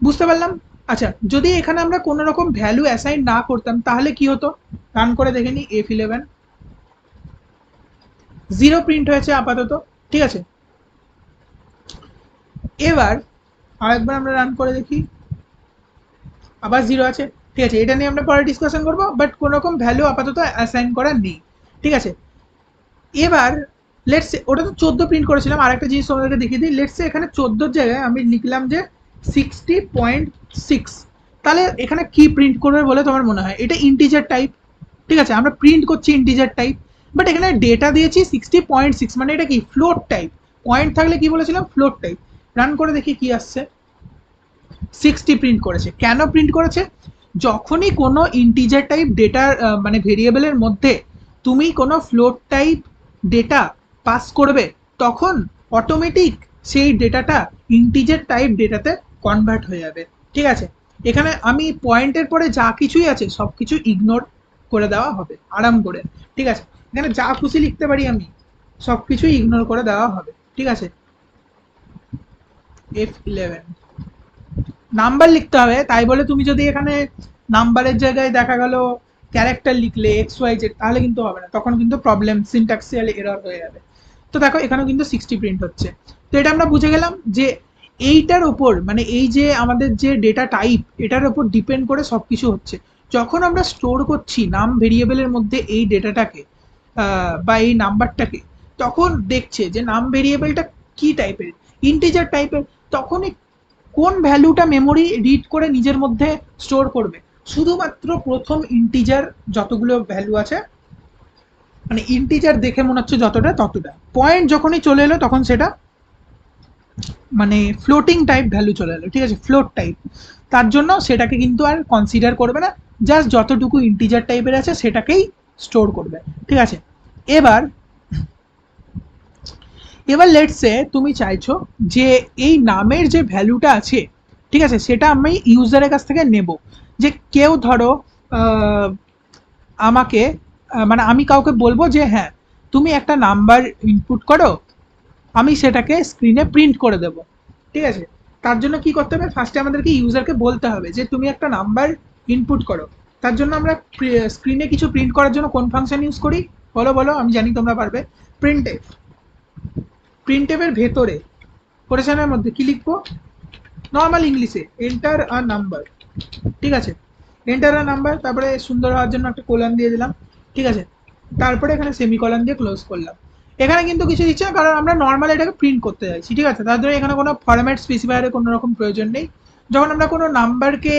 বুঝতে পারলাম। আচ্ছা, যদি এখানে আমরা কোনো রকম ভ্যালু অ্যাসাইন না করতাম তাহলে কি হতো, রান করে দেখে নিই। F11, জিরো প্রিন্ট হয়েছে আপাতত। ঠিক আছে, এবার আরেকবার আমরা রান করে দেখি, আবার জিরো আছে। ঠিক আছে, এটা নিয়ে আমরা পরে ডিসকাশন করবো, বাট কোনো রকম ভ্যালু আপাতত অ্যাসাইন করা নেই। ঠিক আছে, এবার লেটস সে, ওটা তো 14 প্রিন্ট করেছিলাম, আরেকটা জিনিস তোমাদেরকে দেখিয়ে দিই। লেটস সে এখানে 14 জায়গায় আমি লিখলাম যে 60.6, তাহলে এখানে কি প্রিন্ট করবে বলে তোমার মনে হয়, এটা ইন্টিজার টাইপ। ঠিক আছে, আমরা প্রিন্ট করছি ইন্টিজার টাইপ, বাট এখানে ডেটা দিয়েছি 60.6, মানে এটা কি ফ্লোট টাইপ। পয়েন্ট থাকলে কি বলেছিলাম, ফ্লোট টাইপ। রান করে দেখি কি আসছে, 60 প্রিন্ট করেছে। কেন প্রিন্ট করেছে, যখনই কোনো ইন্টিজার টাইপ ডেটার মানে ভেরিয়েবলের মধ্যে তুমি কোনো ফ্লোট টাইপ ডেটা পাস করবে, তখন অটোমেটিক সেই ডেটাটা ইন্টিজার টাইপ ডেটাতে কনভার্ট হয়ে যাবে। ঠিক আছে, এখানে আমি পয়েন্টের পরে যা কিছুই আছে সব কিছু ইগনোর করে দেওয়া হবে আরাম করে। ঠিক আছে, এখানে যা খুশি লিখতে পারি আমি, সব কিছুই ইগনোর করে দেওয়া হবে। ঠিক আছে, F11 নাম্বার লিখতে হবে, তাই বলে তুমি যদি এখানে নাম্বারের জায়গায় দেখা গেল ক্যারেক্টার লিখলে XYZ, তাহলে কিন্তু হবে না, তখন কিন্তু প্রবলেম, সিনট্যাক্সিয়াল এরর হয়ে যাবে। তো দেখো এখানেও কিন্তু 60 প্রিন্ট হচ্ছে। তো এটা আমরা বুঝে গেলাম যে এইটার ওপর, মানে এই যে আমাদের যে ডেটা টাইপ, এটার ওপর ডিপেন্ড করে সব কিছু হচ্ছে। যখন আমরা স্টোর করছি নাম ভেরিয়েবলের মধ্যে এই ডেটাটাকে বা এই নাম্বারটাকে, তখন দেখছে যে নাম ভেরিয়েবলটা কি টাইপের, ইন্টিজার টাইপের, তখনই কোন ভ্যালুটা মেমোরি রিড করে নিজের মধ্যে স্টোর করবে, শুধুমাত্র প্রথম ইন্টিজার যতগুলো ভ্যালু আছে, মানে ইন্টিজার দেখে মনে হচ্ছে যতটা ততটা। পয়েন্ট যখনই চলে এলো তখন সেটা মানে ফ্লোটিং টাইপ ভ্যালু চলে এলো। ঠিক আছে, ফ্লোট টাইপ, তার জন্য সেটাকে কিন্তু আর কনসিডার করবে না, জাস্ট যতটুকু ইন্টিজার টাইপের আছে সেটাকেই স্টোর করবে। ঠিক আছে, এবার এবার লেটস সে তুমি চাইছো যে এই নামের যে ভ্যালুটা আছে, ঠিক আছে, সেটা আমি ইউজারের কাছ থেকে নেব। যে কেউ ধরো আমাকে মানে আমি কাউকে বলবো যে হ্যাঁ তুমি একটা নাম্বার ইনপুট করো, আমি সেটাকে স্ক্রিনে প্রিন্ট করে দেব। ঠিক আছে, তার জন্য কি করতে হবে, ফার্স্টে আমাদেরকে ইউজারকে বলতে হবে যে তুমি একটা নাম্বার ইনপুট করো। তার জন্য আমরা স্ক্রিনে কিছু প্রিন্ট করার জন্য কোন ফাংশন ইউজ করি, বলো বলো, আমি জানি তোমরা পারবে, প্রিন্ট এফ। প্রিন্টএফের ভেতরে কোটেশনের মধ্যে কি লিখবো, নর্মাল ইংলিশে এন্টার আ নাম্বার, ঠিক আছে, এন্টার আ নাম্বার, তারপরে সুন্দর হওয়ার জন্য একটা কোলন দিয়ে দিলাম, ঠিক আছে, তারপরে এখানে সেমিকলন দিয়ে ক্লোজ করলাম। এখানে কিন্তু কিছু দিচ্ছে না, কারণ আমরা নর্মাল এটাকে প্রিন্ট করতে যাচ্ছি, ঠিক আছে, তার জন্য এখানে কোনো ফরম্যাট স্পেসিফায়ারের কোনো রকম প্রয়োজন নেই। যখন আমরা কোনো নাম্বারকে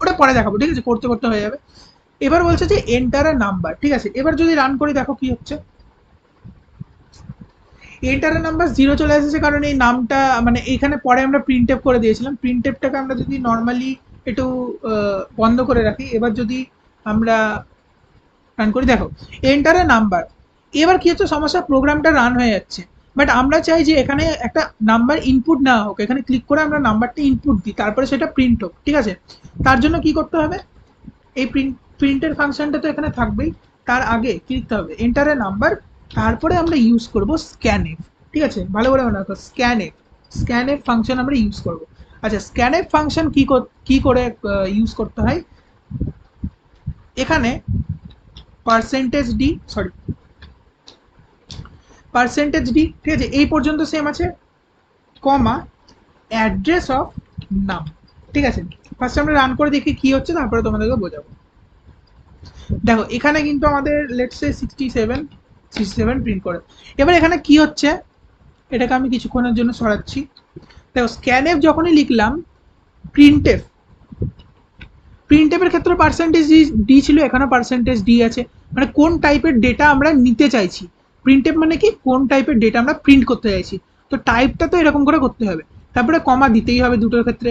ওটা পরে দেখাবো, ঠিক আছে, করতে করতে হয়ে যাবে। এবার বলছে যে এন্টার আ নাম্বার, ঠিক আছে, এবার যদি রান করি দেখো কি হচ্ছে, এন্টারের নাম্বার 0 চলে এসেছে, কারণ এই নামটা মানে এখানে পরে আমরা প্রিন্ট এফ করে দিয়েছিলাম। প্রিন্ট এফটাকে আমরা যদি নর্মালি একটু বন্ধ করে রাখি, এবার যদি আমরা রান করি দেখো এন্টারের নাম্বার, এবার কি হচ্ছে সমস্যা, প্রোগ্রামটা রান হয়ে যাচ্ছে, বাট আমরা চাই যে এখানে একটা নাম্বার ইনপুট না হোক, এখানে ক্লিক করে আমরা নাম্বারটা ইনপুট দিই, তারপরে সেটা প্রিন্ট হোক, ঠিক আছে। তার জন্য কি করতে হবে, এই প্রিন্টের ফাংশনটা তো এখানে থাকবেই, তার আগে কি লিখতে হবে, এন্টার এ নাম্বার, তারপরে আমরা ইউজ করব স্ক্যানএফ, ঠিক আছে, ভালো করে মনে রাখো, স্ক্যানএফ ফাংশন আমরা ইউজ করব। আচ্ছা, স্ক্যানএফ ফাংশন কি করে ইউজ করতে হয়, এখানে পার্সেন্টেজ ডি, ঠিক আছে, এই পর্যন্ত সেম আছে, কমা অ্যাড্রেস অফ নাম, ঠিক আছে। ফার্স্ট আমরা রান করে দেখি কি হচ্ছে, তারপরে তোমাদেরকে বোঝাবো। দেখো এখানে কিন্তু আমাদের লেটস সে 67 প্রিন্ট করে। এবার এখানে কি হচ্ছে, এটাকে আমি কিছুক্ষণের জন্য সরাচ্ছি। দেখো স্ক্যানএফ যখনই লিখলাম, প্রিন্টএফ প্রিন্টএফের ক্ষেত্রে পার্সেন্টেজ ডি ছিল, এখানে পার্সেন্টেজ ডি আছে, মানে কোন টাইপের ডেটা আমরা নিতে চাইছি। প্রিন্টএফ মানে কি, কোন টাইপের ডেটা আমরা প্রিন্ট করতে চাইছি, তো টাইপটা তো এরকম করে করতে হবে, তারপরে কমা দিতেই হবে দুটোর ক্ষেত্রে।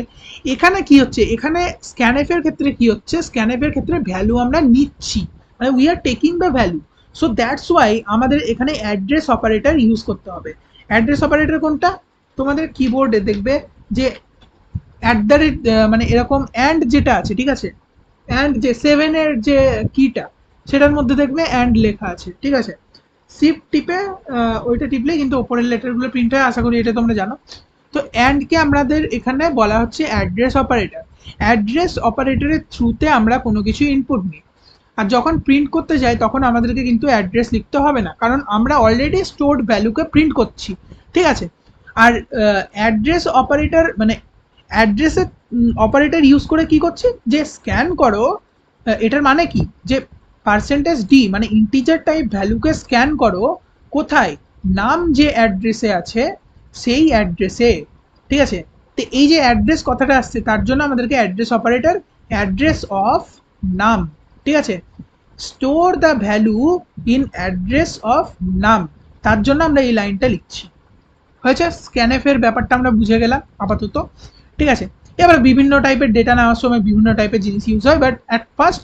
এখানে কি হচ্ছে, এখানে স্ক্যানএফ এর ক্ষেত্রে কি হচ্ছে, স্ক্যানএফ এর ক্ষেত্রে ভ্যালু আমরা নিচ্ছি, মানে we are taking the value, so that's why আমাদের এখানে অ্যাড্রেস অপারেটর ইউজ করতে হবে। অ্যাড্রেস অপারেটর কোনটা, তোমাদের কিবোর্ডে দেখবে যে অ্যাট দ্য রেট, মানে এরকম অ্যান্ড যেটা আছে, ঠিক আছে, অ্যান্ড যে 7-এর যে কিটা, সেটার মধ্যে দেখবে অ্যান্ড লেখা আছে, ঠিক আছে, শিফট টিপে ওইটা টিপলে কিন্তু ওপরের লেটারগুলো প্রিন্ট হয়, আশা করি এটা তোমরা জানো। তো অ্যান্ডকে আমাদের এখানে বলা হচ্ছে অ্যাড্রেস অপারেটর। অ্যাড্রেস অপারেটরের থ্রুতে আমরা কোনো কিছু ইনপুট নিই, আর যখন প্রিন্ট করতে যাই তখন আমাদেরকে কিন্তু অ্যাড্রেস লিখতে হবে না, কারণ আমরা অলরেডি স্টোরড ভ্যালুকে প্রিন্ট করছি, ঠিক আছে। আর অ্যাড্রেস অপারেটর মানে অ্যাড্রেসের অপারেটর ইউজ করে কি করছে, যে স্ক্যান করো, এটার মানে কি, যে পার্সেন্টেজ ডি মানে ইন্টিজার টাইপ ভ্যালুকে স্ক্যান করো, কোথায়, নাম যে অ্যাড্রেসে আছে সেই অ্যাড্রেসে, ঠিক আছে। তো এই যে অ্যাড্রেস কথাটা আসছে, তার জন্য আমাদেরকে অ্যাড্রেস অপারেটর, অ্যাড্রেস অফ নাম, ঠিক আছে, store the value in address of নাম, তার জন্য আমরা এই লাইনটা লিখছি। হয়েছে, স্ক্যানএফ এর ব্যাপারটা আমরা বুঝে গেলাম আপাতত, ঠিক আছে। এবার বিভিন্ন টাইপের ডেটা নেওয়ার সময় বিভিন্ন টাইপের জিনিস ইউজ হয়, বাট অ্যাট ফার্স্ট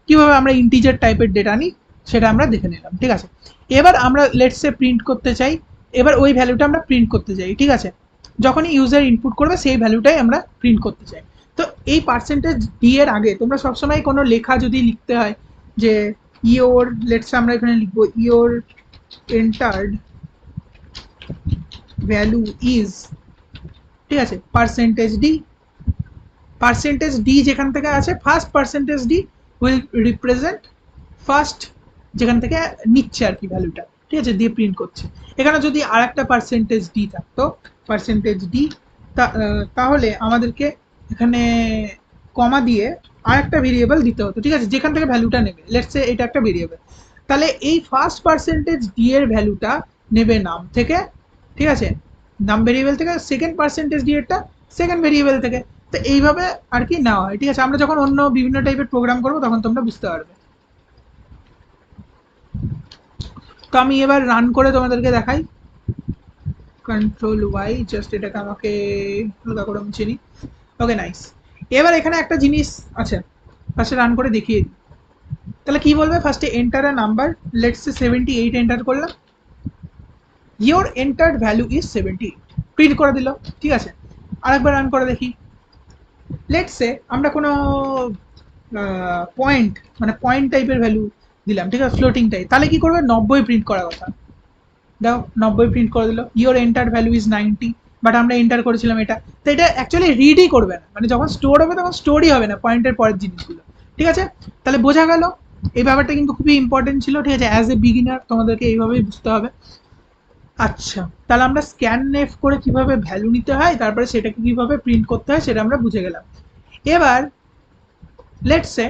কীভাবে আমরা ইন্টিজার টাইপের ডেটা নিই সেটা আমরা দেখে নিলাম, ঠিক আছে। এবার আমরা লেটসে প্রিন্ট করতে চাই, এবার ওই ভ্যালুটা আমরা প্রিন্ট করতে চাই, ঠিক আছে, যখনই ইউজার ইনপুট করবে সেই ভ্যালুটাই আমরা প্রিন্ট করতে চাই। তো এই পার্সেন্টেজ ডি এর আগে তোমরা সবসময় কোনো লেখা যদি লিখতে হয়, যে ইওর, লেটসে আমরা এখানে লিখবো ইওর এন্টার্ড ভ্যালু ইজ, ঠিক আছে, পার্সেন্টেজ ডি যেখান থেকে আছে, first percentage D will represent first, যেখান থেকে নিচ্ছে আর কি ভ্যালুটা, ঠিক আছে, দিয়ে প্রিন্ট করছে। এখানে যদি আর একটা পার্সেন্টেজ ডি থাকতো, পার্সেন্টেজ ডি, তাহলে আমাদেরকে এখানে কমা দিয়ে আর একটা ভেরিয়েবল দিতে হতো, ঠিক আছে, যেখান থেকে ভ্যালুটা নেবে, লেটস সে এটা একটা ভেরিয়েবল, তাহলে এই ফার্স্ট পার্সেন্টেজ ডি এর ভ্যালুটা নেবে নাম থেকে, ঠিক আছে, নাম ভেরিয়েবল থেকে, সেকেন্ড পার্সেন্টেজ ডি এরটা সেকেন্ড ভেরিয়েবল থেকে। তো এইভাবে আর কি নেওয়া হয়, ঠিক আছে, আমরা যখন অন্য বিভিন্ন টাইপের প্রোগ্রাম করবো তখন তোমরা বুঝতে পারবে। তো আমি এবার রান করে তোমাদেরকে দেখাই, কন্ট্রোল ওয়াই, জাস্ট এটাকে আমাকে হালকা করে মুছে নিই। ওকে, নাইস। এবার এখানে একটা জিনিস আছে, ফার্স্টে রান করে দেখিয়ে দিই। তাহলে কি বলবে, ফার্স্টে enter a number, let's say 78 enter করলাম, your entered value is 78, print করে দিল, ঠিক আছে। আরেকবার রান করে দেখি, লেটস সে আমরা কোনো পয়েন্ট মানে পয়েন্ট টাইপের ভ্যালু দিলাম, ঠিক আছে, ফ্লোটিং টাইপ, তাহলে কি করবে, 90 প্রিন্ট করার কথা, দেখো 90 প্রিন্ট করে দিল, your enter value is 90, but আমরা এন্টার করেছিলাম এটা, তো এটা অ্যাকচুয়ালি রিডই করবে না, মানে যখন স্টোর হবে তখন স্টোরই হবে না পয়েন্টের পরের জিনিসগুলো, ঠিক আছে। তাহলে বোঝা গেল, এই ব্যাপারটা কিন্তু খুবই ইম্পর্টেন্ট ছিল, ঠিক আছে, অ্যাজ এ বিগিনার তোমাদেরকে এইভাবেই বুঝতে হবে। আচ্ছা, তাহলে আমরা স্ক্যান এফ করে কিভাবে ভ্যালু নিতে হয়, তারপরে সেটাকে কিভাবে প্রিন্ট করতে হয় সেটা আমরা বুঝে গেলাম। এবার লেটস সে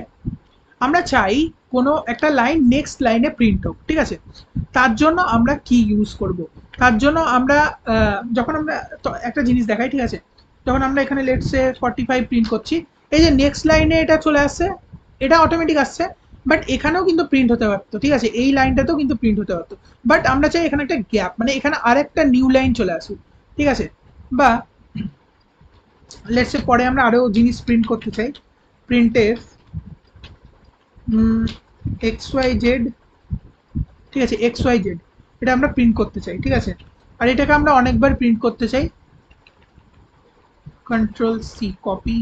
আমরা চাই কোনো একটা লাইন নেক্সট লাইনে প্রিন্ট হোক, ঠিক আছে? তার জন্য আমরা কি ইউজ করব? তার জন্য আমরা যখন আমরা একটা জিনিস দেখাই, ঠিক আছে? যখন আমরা এখানে লেটস সে 45 প্রিন্ট করছি, এই যে নেক্সট লাইনে এটা চলে আসছে, এটা অটোমেটিক আসছে, বাট এখানেও কিন্তু প্রিন্ট হতে পারতো, ঠিক আছে? এই লাইনটাতেও কিন্তু প্রিন্ট হতে পারতো, বাট আমরা চাই এখানে একটা গ্যাপ, মানে এখানে আরেকটা নিউ লাইন চলে আসুক, ঠিক আছে? বা লেটস সে পরে আমরা আরো জিনিস প্রিন্ট করতে চাই, print F X Y Z, ঠিক আছে? এক্স ওয়াই জেড এটা আমরা প্রিন্ট করতে চাই, ঠিক আছে? আর এটাকে আমরা অনেকবার প্রিন্ট করতে চাই, control C copy,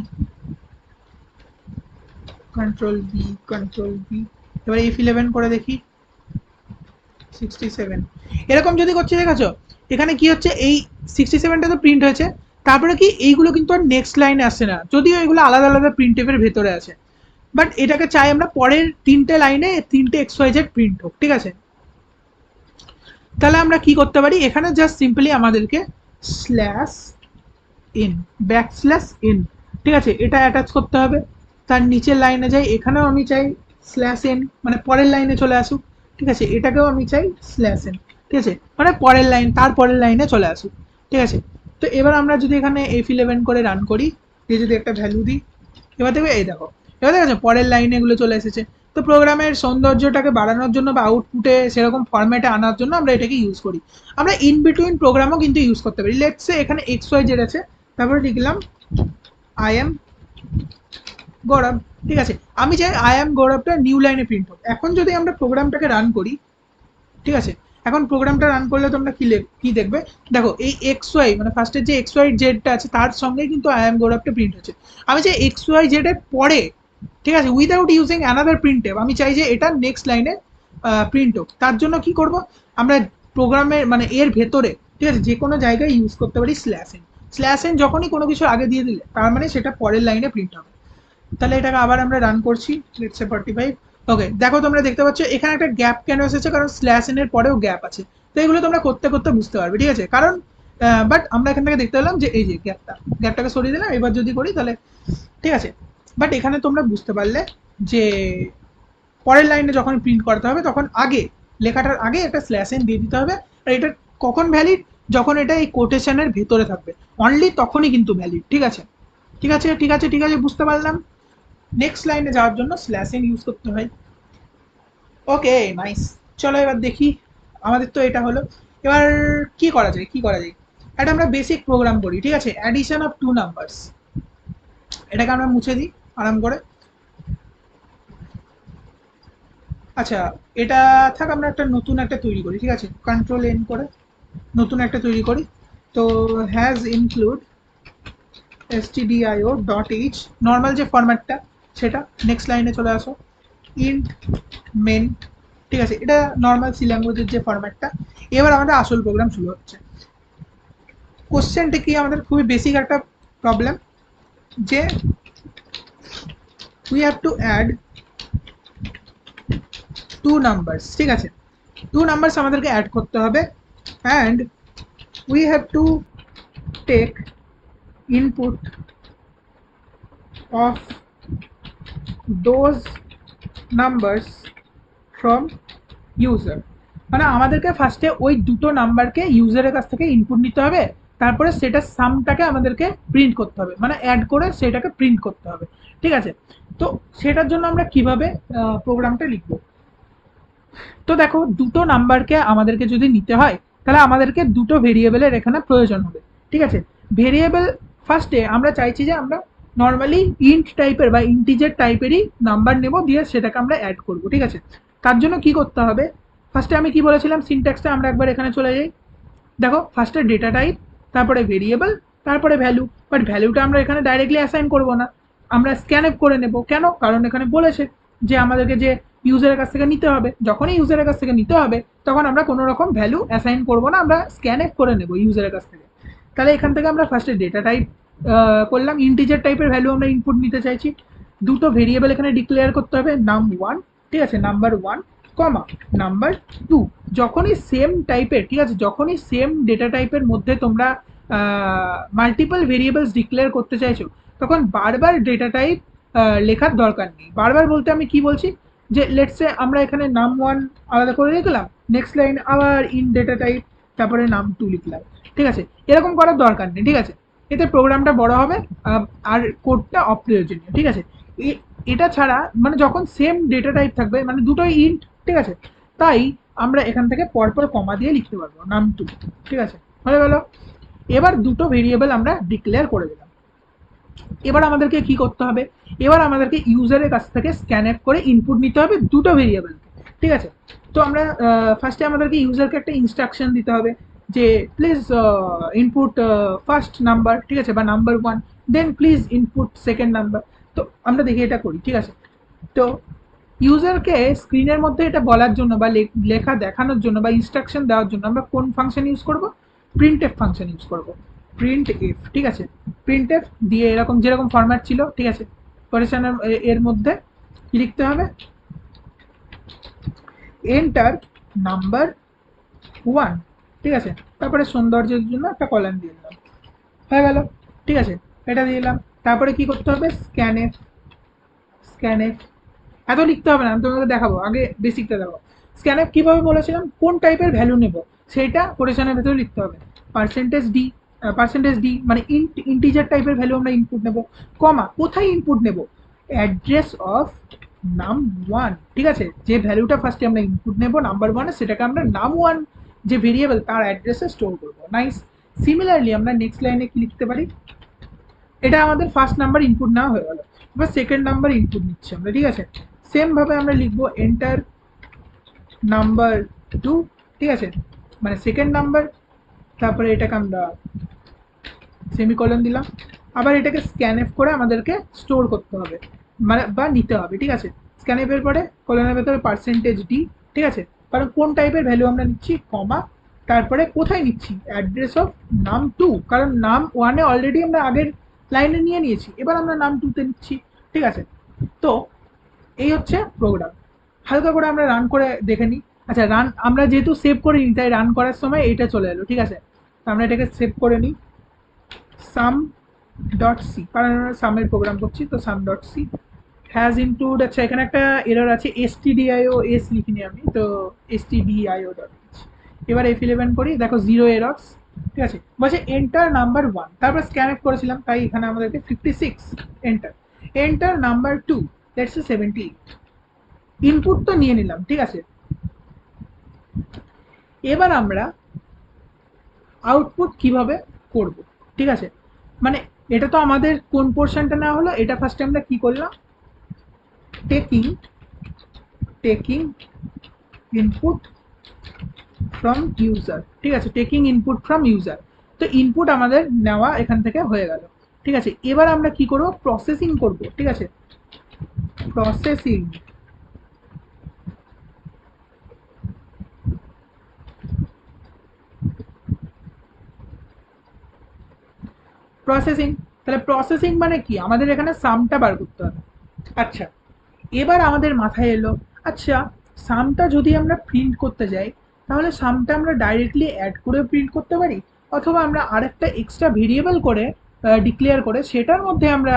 control B, এবার F11 করে দেখি 67, এরকম যদি করছি দেখাচ্ছ এখানে কি হচ্ছে, এই 67টা তো প্রিন্ট হয়েছে, তারপরে কি এইগুলো কিন্তু আর নেক্সট লাইনে আসছে না, যদিও এগুলো আলাদা আলাদা প্রিন্ট এর ভেতরে আছে, বাট এটাকে চাই আমরা পরের তিনটে লাইনে তিনটে এক্স ওয়াই জেড প্রিন্ট হোক, ঠিক আছে? তাহলে আমরা কি করতে পারি, এখানে জাস্ট সিম্পলি আমাদেরকে স্ল্যাশ ইন, ব্যাকস্ল্যাশ ইন, ঠিক আছে? এটা অ্যাটাচ করতে হবে, তার নিচের লাইনে যাই, এখানেও আমি চাই স্ল্যাশ ইন, মানে পরের লাইনে চলে আসুক, ঠিক আছে? এটাকেও আমি চাই স্ল্যাশ ইন, ঠিক আছে? মানে পরের লাইন, তার পরের লাইনে চলে আসুক, ঠিক আছে? তো এবার আমরা যদি এখানে F11 করে রান করি, দিয়ে যদি একটা ভ্যালু দিই, এবার দেখবে এই দেখো, এবার দেখো পরের লাইনে এগুলো চলে এসেছে। তো প্রোগ্রামের সৌন্দর্যটাকে বাড়ানোর জন্য বা আউটপুটে সেরকম ফরম্যাটে আনার জন্য আমরা এটাকে ইউজ করি। আমরা ইন বিটুইন প্রোগ্রামও কিন্তু ইউজ করতে পারি। লেটস সে এখানে এক্স ওয়াই জেড আছে, তারপরে লিখলাম আই এম গৌরব, ঠিক আছে? আমি চাই আই এম গৌরবটা নিউ লাইনে প্রিন্ট হোক। এখন যদি আমরা প্রোগ্রামটাকে রান করি, ঠিক আছে? এখন প্রোগ্রামটা রান করলে তোমরা কি দেখবে, দেখো এই এক্স ওয়াই মানে ফার্স্টের যে এক্স ওয়াই জেডটা আছে তার সঙ্গে কিন্তু আই এম গৌরবটা প্রিন্ট হচ্ছে। আমি চাই এক্স ওয়াই জেড এর পরে, ঠিক আছে, without using another print tape, আমি চাই যে এটা নেক্সট লাইনে প্রিন্ট হোক। তার জন্য কি করব, আমরা প্রোগ্রামের মানে এর ভেতরে, ঠিক আছে, যে কোনো জায়গায় ইউজ করতে পারি স্ল্যাশ এন। স্ল্যাশ এন যখনই কোনো কিছু আগে দিয়ে দিলে তার মানে সেটা পরের লাইনে প্রিন্ট হবে। তাহলে এটাকে আবার আমরা রান করছি, লেটস সে 45। ওকে, দেখো তোমরা দেখতে পাচ্ছ এখানে একটা গ্যাপ কেন এসেছে, কারণ স্ল্যাশ এন এর পরেও গ্যাপ আছে। তো এগুলো তোমরা করতে করতে বুঝতে পারবে, ঠিক আছে? কারণ বাট আমরা এখান থেকে দেখতে পেলাম যে এই যে গ্যাপটাকে সরিয়ে দিলাম, এবার যদি করি তাহলে ঠিক আছে। বাট এখানে তোমরা বুঝতে পারলে যে পরের লাইনে যখন প্রিন্ট করতে হবে তখন আগে লেখাটার আগে একটা স্ল্যাশ এন দিয়ে দিতে হবে। আর এটা কখন ভ্যালিড, যখন এটা এই কোটেশনের ভেতরে থাকবে, অনলি তখনই কিন্তু ভ্যালিড, ঠিক আছে? ঠিক আছে, ঠিক আছে, ঠিক আছে, বুঝতে পারলাম। নেক্সট লাইনে যাওয়ার জন্য স্ল্যাশ এন ইউজ করতে হয়। ওকে, নাইস। চলো এবার দেখি, আমাদের তো এটা হলো। এবার কি করা যায়, কি করা যায়, এটা আমরা বেসিক প্রোগ্রাম করি, ঠিক আছে? অ্যাডিশন অফ টু নাম্বারস, এটাকে আমরা মুছে দিই আরাম করে। আচ্ছা, এটা থাক, আমরা একটা নতুন একটা তৈরি করি, ঠিক আছে? কন্ট্রোল এন করে নতুন একটা তৈরি করি। তো has include stdio dot H, normal যে ফরম্যাটটা সেটা, নেক্সট লাইনে চলে আসো ইন্ট মেন, ঠিক আছে? এটা নর্মাল সি ল্যাঙ্গুয়েজের যে ফরম্যাটটা। এবার আমাদের আসল প্রোগ্রাম শুরু হচ্ছে। কোশ্চেনটা কি, আমাদের খুবই বেসিক একটা প্রবলেম, যে we have to add two numbers, ঠিক আছে? টু নাম্বারস আমাদেরকে অ্যাড করতে হবে, and we have to take input of those numbers from user. মানে আমাদেরকে ফার্স্টে ওই দুটো নাম্বারকে ইউজারের কাছ থেকে ইনপুট নিতে হবে, তারপরে সেটা সামটাকে আমাদেরকে প্রিন্ট করতে হবে, মানে অ্যাড করে সেটাকে প্রিন্ট করতে হবে, ঠিক আছে? তো সেটার জন্য আমরা কিভাবে প্রোগ্রামটা লিখবো, তো দেখো দুটো নাম্বারকে আমাদেরকে যদি নিতে হয় তাহলে আমাদেরকে দুটো ভেরিয়েবলের এখানে প্রয়োজন হবে, ঠিক আছে? ভেরিয়েবল ফার্স্টে আমরা চাইছি যে আমরা নর্মালি ইন্ট টাইপের বা ইন্টিজার টাইপেরই নাম্বার নেব, দিয়ে সেটাকে আমরা অ্যাড করব, ঠিক আছে? তার জন্য কি করতে হবে, ফার্স্টে আমি কি বলেছিলাম সিনট্যাক্সটা, আমরা একবার এখানে চলে যাই। দেখো ফার্স্টে ডেটা টাইপ, তারপরে ভেরিয়েবল, তারপরে ভ্যালু। বাট ভ্যালুটা আমরা এখানে ডাইরেক্টলি অ্যাসাইন করব না, আমরা স্ক্যানএফ করে নেব। কেন, কারণ এখানে বলেছে যে আমাদেরকে যে ইউজারের কাছ থেকে নিতে হবে, যখনই ইউজারের কাছ থেকে নিতে হবে তখন আমরা কোনো রকম ভ্যালু অ্যাসাইন করব না, আমরা স্ক্যানএফ করে নেব ইউজারের কাছ থেকে। তাহলে এখান থেকে আমরা ফার্স্টে ডেটা টাইপ করলাম, ইন্টিজার টাইপের ভ্যালু আমরা ইনপুট নিতে চাইছি। দুটো ভেরিয়েবল এখানে ডিক্লেয়ার করতে হবে, নাম ওয়ান, ঠিক আছে, নাম্বার ওয়ান, কমা নাম্বার 2। যখনই সেম টাইপের, ঠিক আছে, যখনই সেম ডেটা টাইপের মধ্যে তোমরা মাল্টিপল ভেরিয়েবলস ডিক্লেয়ার করতে চাইছো, তখন বারবার ডেটা টাইপ লেখার দরকার নেই। বারবার বলতে আমি কি বলছি, যে লেটসে আমরা এখানে নাম 1 আলাদা করে লিখলাম, নেক্সট লাইন আবার ইন ডেটা টাইপ, তারপরে নাম 2 লিখলাম, ঠিক আছে, এরকম করার দরকার নেই, ঠিক আছে। এতে প্রোগ্রামটা বড় হবে আর কোডটা অপ্রয়োজনীয়, ঠিক আছে। এটা ছাড়া মানে যখন সেম ডেটা টাইপ থাকবে, মানে দুটোই ইন্ট, ঠিক আছে, তাই আমরা এখান থেকে পরপর কমা দিয়ে লিখতে পারবো নাম 2, ঠিক আছে, হয়ে গেল। এবার দুটো ভেরিয়েবল আমরা ডিক্লেয়ার করে দিলাম। এবার আমাদেরকে কি করতে হবে, এবার আমাদেরকে ইউজারের কাছ থেকে স্ক্যান অ্যাপ করে ইনপুট নিতে হবে দুটো ভেরিয়েবলকে, ঠিক আছে। তো আমরা ফার্স্টে আমাদেরকে ইউজারকে একটা ইনস্ট্রাকশন দিতে হবে যে প্লিজ ইনপুট ফার্স্ট নাম্বার, ঠিক আছে, বা number 1, then please input second number. তো আমরা দেখি এটা করি, ঠিক আছে। তো ইউজারকে স্ক্রিনের মধ্যে এটা বলার জন্য বা লেখা দেখানোর জন্য বা ইনস্ট্রাকশন দেওয়ার জন্য আমরা কোন ফাংশন ইউজ করব, প্রিন্ট এফ ফাংশন ইউজ করব, প্রিন্ট এফ, ঠিক আছে। প্রিন্ট এফ দিয়ে এরকম যেরকম ফরম্যাট ছিল, ঠিক আছে, পরেশানের এর মধ্যে কি লিখতে হবে, এন্টার নাম্বার 1, ঠিক আছে, তারপরে সৌন্দর্যের জন্য একটা কলাম দিয়ে দিলাম, হয়ে গেল, ঠিক আছে, এটা দিয়ে দিলাম। তারপরে কি করতে হবে, স্ক্যান এফ, স্ক্যান এফ, এত লিখতে হবে না, আমি তোমাকে দেখাবো, আগে বেসিকটা দেখো। স্ক্যান এফ কীভাবে বলেছিলাম, কোন টাইপের ভ্যালু নেব সেটা কোটেশনের ভেতরে লিখতে হবে। পার্সেন্টেজ ডি, পার্সেন্টেজ ডি মানে ইন্টিজার টাইপের ভ্যালু আমরা ইনপুট নেব, কমা কোথায় ইনপুট নেব, অ্যাড্রেস অফ নাম 1, ঠিক আছে, যে ভ্যালুটা ফার্স্টে আমরা ইনপুট নেব নাম্বার 1 সেটাকে আমরা নাম 1 যে ভেরিয়েবল তার অ্যাড্রেসে স্টোর করবো। নাইস। সিমিলারলি আমরা নেক্সট লাইনে কি লিখতে পারি, এটা আমাদের ফার্স্ট নাম্বার ইনপুট নেওয়া হয়ে গেল, এবার সেকেন্ড নাম্বার ইনপুট নিচ্ছি আমরা, ঠিক আছে। সেম ভাবে আমরা লিখবো এন্টার নাম্বার 2, ঠিক আছে, মানে সেকেন্ড নাম্বার, তারপরে এটাকে আমরা সেমিকলন দিলাম, আবার এটাকে স্ক্যান এফ করে আমাদেরকে স্টোর করতে হবে মানে বা নিতে হবে, ঠিক আছে। স্ক্যান এফ এর পরে কলনের ভেতরে পার্সেন্টেজ ডি, ঠিক আছে, কারণ কোন টাইপের ভ্যালু আমরা নিচ্ছি, কমা, তারপরে কোথায় নিচ্ছি, অ্যাড্রেস অফ নাম 2, কারণ নাম 1-এ অলরেডি আমরা আগের লাইনে নিয়ে নিয়েছি, এবার আমরা নাম 2-তে নিচ্ছি, ঠিক আছে। তো এই হচ্ছে প্রোগ্রাম। হালকা করে আমরা রান করে দেখে নিই। আচ্ছা, রান আমরা যেহেতু সেভ করে নিই তাই রান করার সময় এটা চলে এলো, ঠিক আছে। তো আমরা এটাকে সেভ করে নিই, সাম ডট সি, কারণ আমরা সামের প্রোগ্রাম করছি, তো সাম ডট সি হ্যাজ ইনক্লুড, আচ্ছা এখানে একটা এরর আছে, stdio এস লিখিনি আমি, তো stdio ডট, এবার f11 করি, দেখো 0 এরর্স, ঠিক আছে, বলছে এন্টার নাম্বার 1, তারপর স্ক্যান অফ করেছিলাম তাই এখানে আমাদেরকে 56 enter, enter number 2, let's say 78, input তো নিয়ে নিলাম, ঠিক আছে। এবার আমরা আউটপুট কিভাবে করব, ঠিক আছে, মানে এটা তো আমাদের কোন পোর্শনটা নেওয়া হলো, এটা ফার্স্টে আমরা কি করলাম, taking taking input from user, ঠিক আছে, টেকিং ইনপুট ফ্রম ইউজার। তো ইনপুট আমাদের নেওয়া এখান থেকে হয়ে গেল, ঠিক আছে। এবার আমরা কি করব, প্রসেসিং করব, ঠিক আছে, প্রসেসিং, প্রসেসিং, তাহলে প্রসেসিং মানে কি, আমাদের এখানে সামটা বার করতে হবে। আচ্ছা, এবার আমাদের মাথায় এলো, আচ্ছা সামটা যদি আমরা প্রিন্ট করতে যাই তাহলে সামটা আমরা ডাইরেক্টলি অ্যাড করে প্রিন্ট করতে পারি, অথবা আমরা আরেকটা এক্সট্রা ভেরিয়েবল করে ডিক্লেয়ার করে সেটার মধ্যে আমরা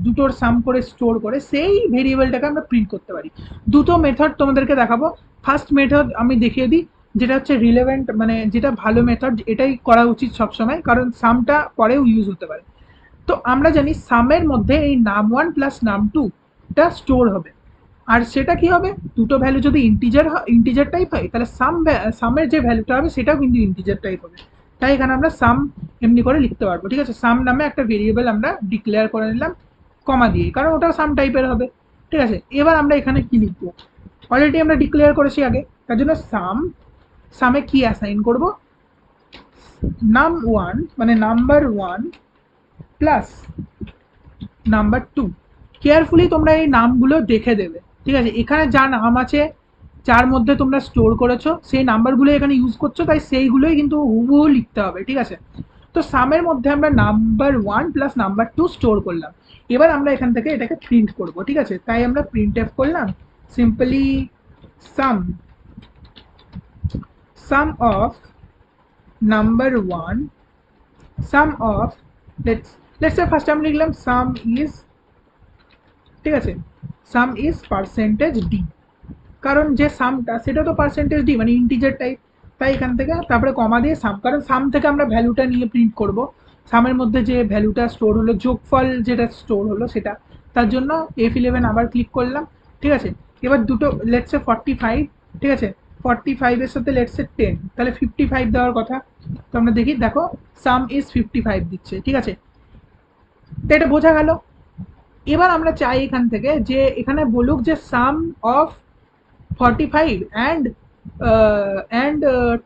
দুটোর সাম করে স্টোর করে সেই ভেরিয়েবলটাকে আমরা প্রিন্ট করতে পারি। দুটো মেথড তোমাদেরকে দেখাবো। ফার্স্ট মেথড আমি দেখিয়ে দিই, যেটা হচ্ছে রিলেভেন্ট, মানে যেটা ভালো মেথড, এটাই করা উচিত সবসময়, কারণ সামটা পরেও ইউজ হতে পারে। তো আমরা জানি সামের মধ্যে এই নাম 1 প্লাস নাম 2 টা স্টোর হবে, আর সেটা কি হবে, দুটো ভ্যালু যদি ইন্টিজার টাইপ হয় তাহলে সামের যে ভ্যালুটা হবে সেটাও কিন্তু ইন্টিজার টাইপ হবে, তাই এখানে আমরা সাম এমনি করে লিখতে পারবো, ঠিক আছে। সাম নামে একটা ভেরিয়েবল আমরা ডিক্লেয়ার করে নিলাম কমা দিয়ে, কারণ ওটা সাম টাইপের হবে, ঠিক আছে। এবার আমরা এখানে কি লিখবো, অলরেডি আমরা ডিক্লেয়ার করেছি আগে, তার জন্য সামে কি অ্যাসাইন করব, নাম 1 মানে নাম্বার 1 প্লাস নাম্বার 2। কেয়ারফুলি তোমরা এই নামগুলো দেখে দেবে, ঠিক আছে। এখানে যা নাম আছে যার মধ্যে তোমরা স্টোর করেছো সেই নাম্বারগুলো এখানে ইউজ করছো, তাই সেইগুলোই কিন্তু হুবহু লিখতে হবে, ঠিক আছে। তো সামের মধ্যে আমরা নাম্বার 1 প্লাস নাম্বার 2 স্টোর করলাম, এবার আমরা এখান থেকে এটাকে প্রিন্ট করব, ঠিক আছে। তাই আমরা প্রিন্ট এফ করলাম, simply sum of number 1, sum of let's say first আমি লিখলাম sum is, ঠিক আছে, sum is পার্সেন্টেজ ডি, কারণ যে সামটা সেটা তো পার্সেন্টেজ ডি মানে ইন্টিজার টাইপ, তাই এখান থেকে তারপরে কমা দিয়ে সাম, কারণ সাম থেকে আমরা ভ্যালুটা নিয়ে প্রিন্ট করব, সামের মধ্যে যে ভ্যালুটা স্টোর হলো, যোগফল যেটা স্টোর হলো সেটা, তার জন্য F11 আবার ক্লিক করলাম, ঠিক আছে। এবার দুটো লেটসে 45, ঠিক আছে, 45 এর সাথে লেটসে 10, তাহলে 55 দেওয়ার কথা, তো আমরা দেখি, দেখো সাম ইজ 55 দিচ্ছে, ঠিক আছে, তো এটা বোঝা গেল। এবার আমরা চাই এখান থেকে যে এখানে বলুক যে সাম অফ 45 and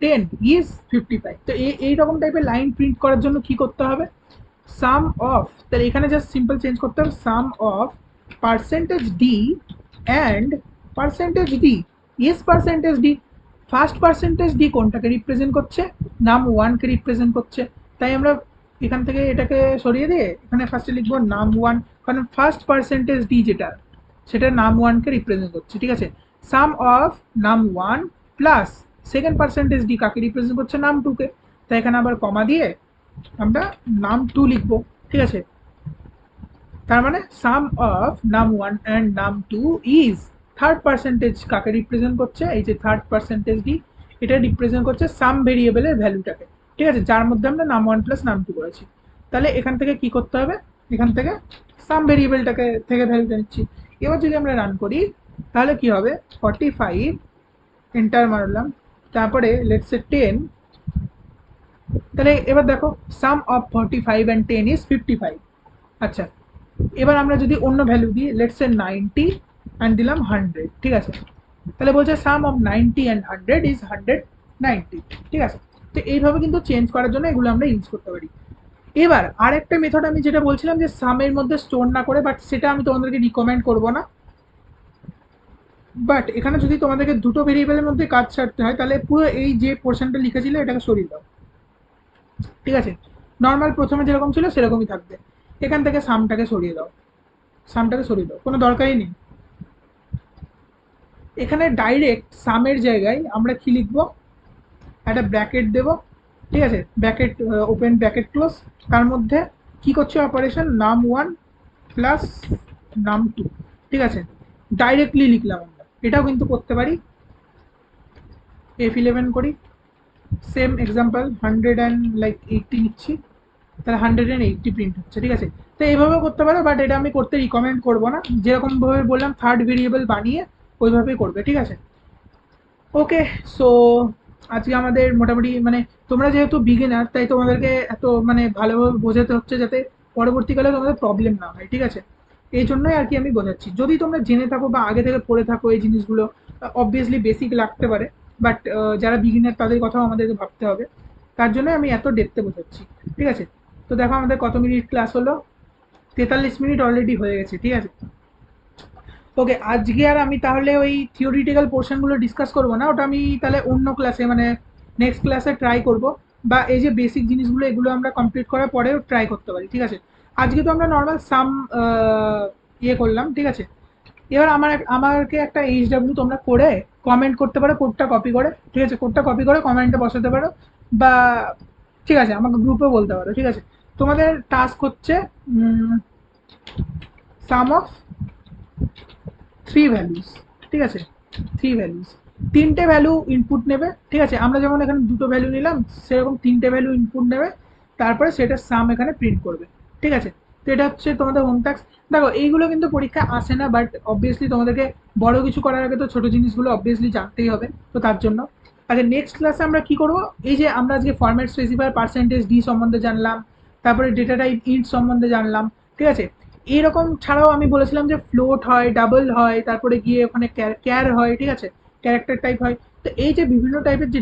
10 is 55, তো এই রকম টাইপের লাইন প্রিন্ট করার জন্য কি করতে হবে, সাম অফ, তাহলে এখানে জাস্ট সিম্পল চেঞ্জ করতে হবে, sum of percentage D and percentage D is percentage D. First percentage D কোনটাকে রিপ্রেজেন্ট করছে, নাম 1 কে রিপ্রেজেন্ট করছে, তাই আমরা এখান থেকে এটাকে সরিয়ে দিয়ে এখানে ফার্স্টে লিখবো নাম 1, কারণ ফার্স্ট পার্সেন্টেজ ডি যেটা সেটা নাম 1 কে রিপ্রেজেন্ট করছে, ঠিক আছে। সাম অফ নাম 1 প্লাস সেকেন্ড পার্সেন্টেজ ডি কাকে রিপ্রেজেন্ট করছে, নাম 2 কে, তাই এখানে আবার কমা দিয়ে আমরা নাম 2 লিখবো, ঠিক আছে। তার মানে সাম অফ নাম 1 অ্যান্ড নাম 2 ইজ থার্ড পার্সেন্টেজ কাকে রিপ্রেজেন্ট করছে, এই যে থার্ড পার্সেন্টেজ ডি, এটা রিপ্রেজেন্ট করছে সাম ভেরিয়েবলের ভ্যালুটাকে, ঠিক আছে, যার মধ্যে আমরা নাম 1 প্লাস নাম 2 করেছি। তাহলে এখান থেকে কি করতে হবে, এখান থেকে সাম ভেরিয়েবলটাকে থেকে ভ্যালুটা নিচ্ছি। এবার যদি আমরা রান করি তাহলে কি হবে, 45 এন্টার মারলাম, তারপরে লেটস সে 10, তাহলে এবার দেখো সাম অফ 45 অ্যান্ড 10 ইজ 55। আচ্ছা, এবার আমরা যদি অন্য ভ্যালু দিই, লেটস সে 90 অ্যান্ড দিলাম 100, ঠিক আছে, তাহলে বলছে সাম অফ 90 অ্যান্ড 100 ইজ 190, ঠিক আছে। তো এইভাবে কিন্তু চেঞ্জ করার জন্য এগুলো আমরা ইউজ করতে পারি। এবার আরেকটা মেথড আমি যেটা বলছিলাম যে সামের মধ্যে স্টোর না করে, বাট সেটা আমি তোমাদেরকে রিকমেন্ড করবো না, বাট এখানে যদি তোমাদেরকে দুটো ভেরিয়েবলের মধ্যে কাজ ছাড়তে হয় তাহলে পুরো এই যে পোর্শনটা লিখেছিল এটাকে সরিয়ে দাও, ঠিক আছে, নর্মাল প্রথমে যেরকম ছিল সেরকমই থাকবে, এখান থেকে সামটাকে সরিয়ে দাও, সামটাকে সরিয়ে দাও, কোনো দরকারই নেই। এখানে ডাইরেক্ট সামের জায়গায় আমরা কি লিখবো, একটা ব্র্যাকেট দেব, ঠিক আছে, ব্র্যাকেট ওপেন ব্র্যাকেট ক্লোজ, তার মধ্যে কি করছে অপারেশন, নাম 1 প্লাস নাম 2, ঠিক আছে, ডাইরেক্টলি লিখলাম আমরা, এটাও কিন্তু করতে পারি। F11 করি, সেম এক্সাম্পল 180 নিচ্ছি, তাহলে 180 প্রিন্ট হচ্ছে, ঠিক আছে। তো এইভাবে করতে পারো, বাট এটা আমি করতে রিকমেন্ড করবো না, যেরকম ভাবে বললাম থার্ড ভেরিয়েবল বানিয়ে ওইভাবেই করবে, ঠিক আছে। ওকে, সো আজকে আমাদের মোটামুটি মানে তোমরা যেহেতু বিগিনার তাই তোমাদেরকে এত মানে ভালোভাবে বোঝাতে হচ্ছে যাতে পরবর্তীকালে তোমাদের প্রবলেম না হয়, ঠিক আছে, এই জন্যই আর কি আমি বোঝাচ্ছি। যদি তোমরা জেনে থাকো বা আগে থেকে পড়ে থাকো এই জিনিসগুলো, অবভিয়াসলি বেসিক লাগতে পারে, বাট যারা বিগিনার তাদের কথাও আমাদেরকে ভাবতে হবে, তার জন্য আমি এত ডেপথে বোঝাচ্ছি, ঠিক আছে। তো দেখো আমাদের কত মিনিট ক্লাস হলো, 43 মিনিট অলরেডি হয়ে গেছে, ঠিক আছে। ওকে, আজকে আর আমি তাহলে ওই থিওরিটিক্যাল পোর্শনগুলো ডিসকাস করবো না, ওটা আমি তাহলে অন্য ক্লাসে মানে নেক্সট ক্লাসে ট্রাই করব, বা এই যে বেসিক জিনিসগুলো এগুলো আমরা কমপ্লিট করার পরেও ট্রাই করতে পারি, ঠিক আছে। আজকে তো আমরা নর্মাল সাম ইয়ে করলাম, ঠিক আছে। এবার আমাকে একটা এইচডাব্লিউ তোমরা করে কমেন্ট করতে পারো, কোডটা কপি করে, ঠিক আছে, কোডটা কপি করে কমেন্টে বসাতে পারো, বা ঠিক আছে আমাকে গ্রুপে বলতে পারো, ঠিক আছে। তোমাদের টাস্ক হচ্ছে সাম অফ 3 ভ্যালুস, ঠিক আছে, 3 ভ্যালুস, 3টে ভ্যালু ইনপুট নেবে, ঠিক আছে, আমরা যেমন এখানে দুটো ভ্যালু নিলাম সেরকম 3টে ভ্যালু ইনপুট নেবে, তারপরে সেটার সাম এখানে প্রিন্ট করবে, ঠিক আছে। তো এটা হচ্ছে তোমাদের হোম টাস্ক। দেখো এইগুলো কিন্তু পরীক্ষা আসে না, বাট অবভিয়াসলি তোমাদেরকে বড় কিছু করার আগে তো ছোট জিনিসগুলো অবভিয়াসলি জানতেই হবে, তো তার জন্য আচ্ছা নেক্সট ক্লাসে আমরা কি করব, এই যে আমরা আজকে ফরম্যাট স্পেসিফায়ার পার্সেন্টেজ ডি সম্বন্ধে জানলাম, তারপরে ডেটা টাইপ ইন্ট সম্বন্ধে জানলাম, ঠিক আছে। এরকম ছাড়াও আমি বলেছিলাম যে ফ্লোট হয়, ডাবল হয়, তারপরে গিয়ে ওখানে ক্যার হয়, ঠিক আছে, ক্যারেক্টার টাইপ হয়। তো এই যে বিভিন্ন টাইপের যে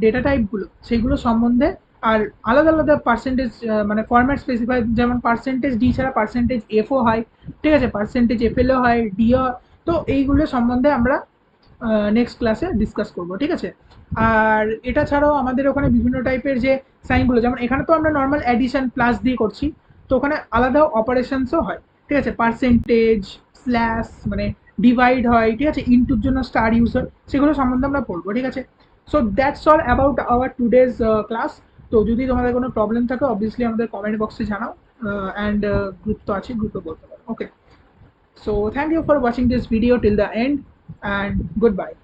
ডেটা টাইপগুলো সেইগুলো সম্বন্ধে, আর আলাদা আলাদা পার্সেন্টেজ মানে ফরম্যাট স্পেসিফাই, যেমন পার্সেন্টেজ ডি ছাড়া পার্সেন্টেজ এফও হয়, ঠিক আছে, পার্সেন্টেজ এফএলও হয়, ডিও, তো এইগুলো সম্বন্ধে আমরা নেক্সট ক্লাসে ডিসকাস করবো, ঠিক আছে। আর এটা ছাড়াও আমাদের ওখানে বিভিন্ন টাইপের যে সাইনগুলো, যেমন এখানে তো আমরা নর্মাল অ্যাডিশন প্লাস দিয়ে করছি, তো ওখানে আলাদা অপারেশনসও হয়, ঠিক আছে, পার্সেন্টেজ স্ল্যাশ মানে ডিভাইড হয়, ঠিক আছে, ইনটুর জন্য স্টার ইউজার, সেগুলো সম্বন্ধে আমরা পড়বো, ঠিক আছে। So that's all about our today's class. তো যদি তোমাদের কোনো প্রবলেম থাকে অবভিয়াসলি আমাদের কমেন্ট বক্সে জানাও, অ্যান্ড গ্রুপ তো আছে, গ্রুপে বলতে পারো। ওকে, so thank you for watching this video till the end, and goodbye.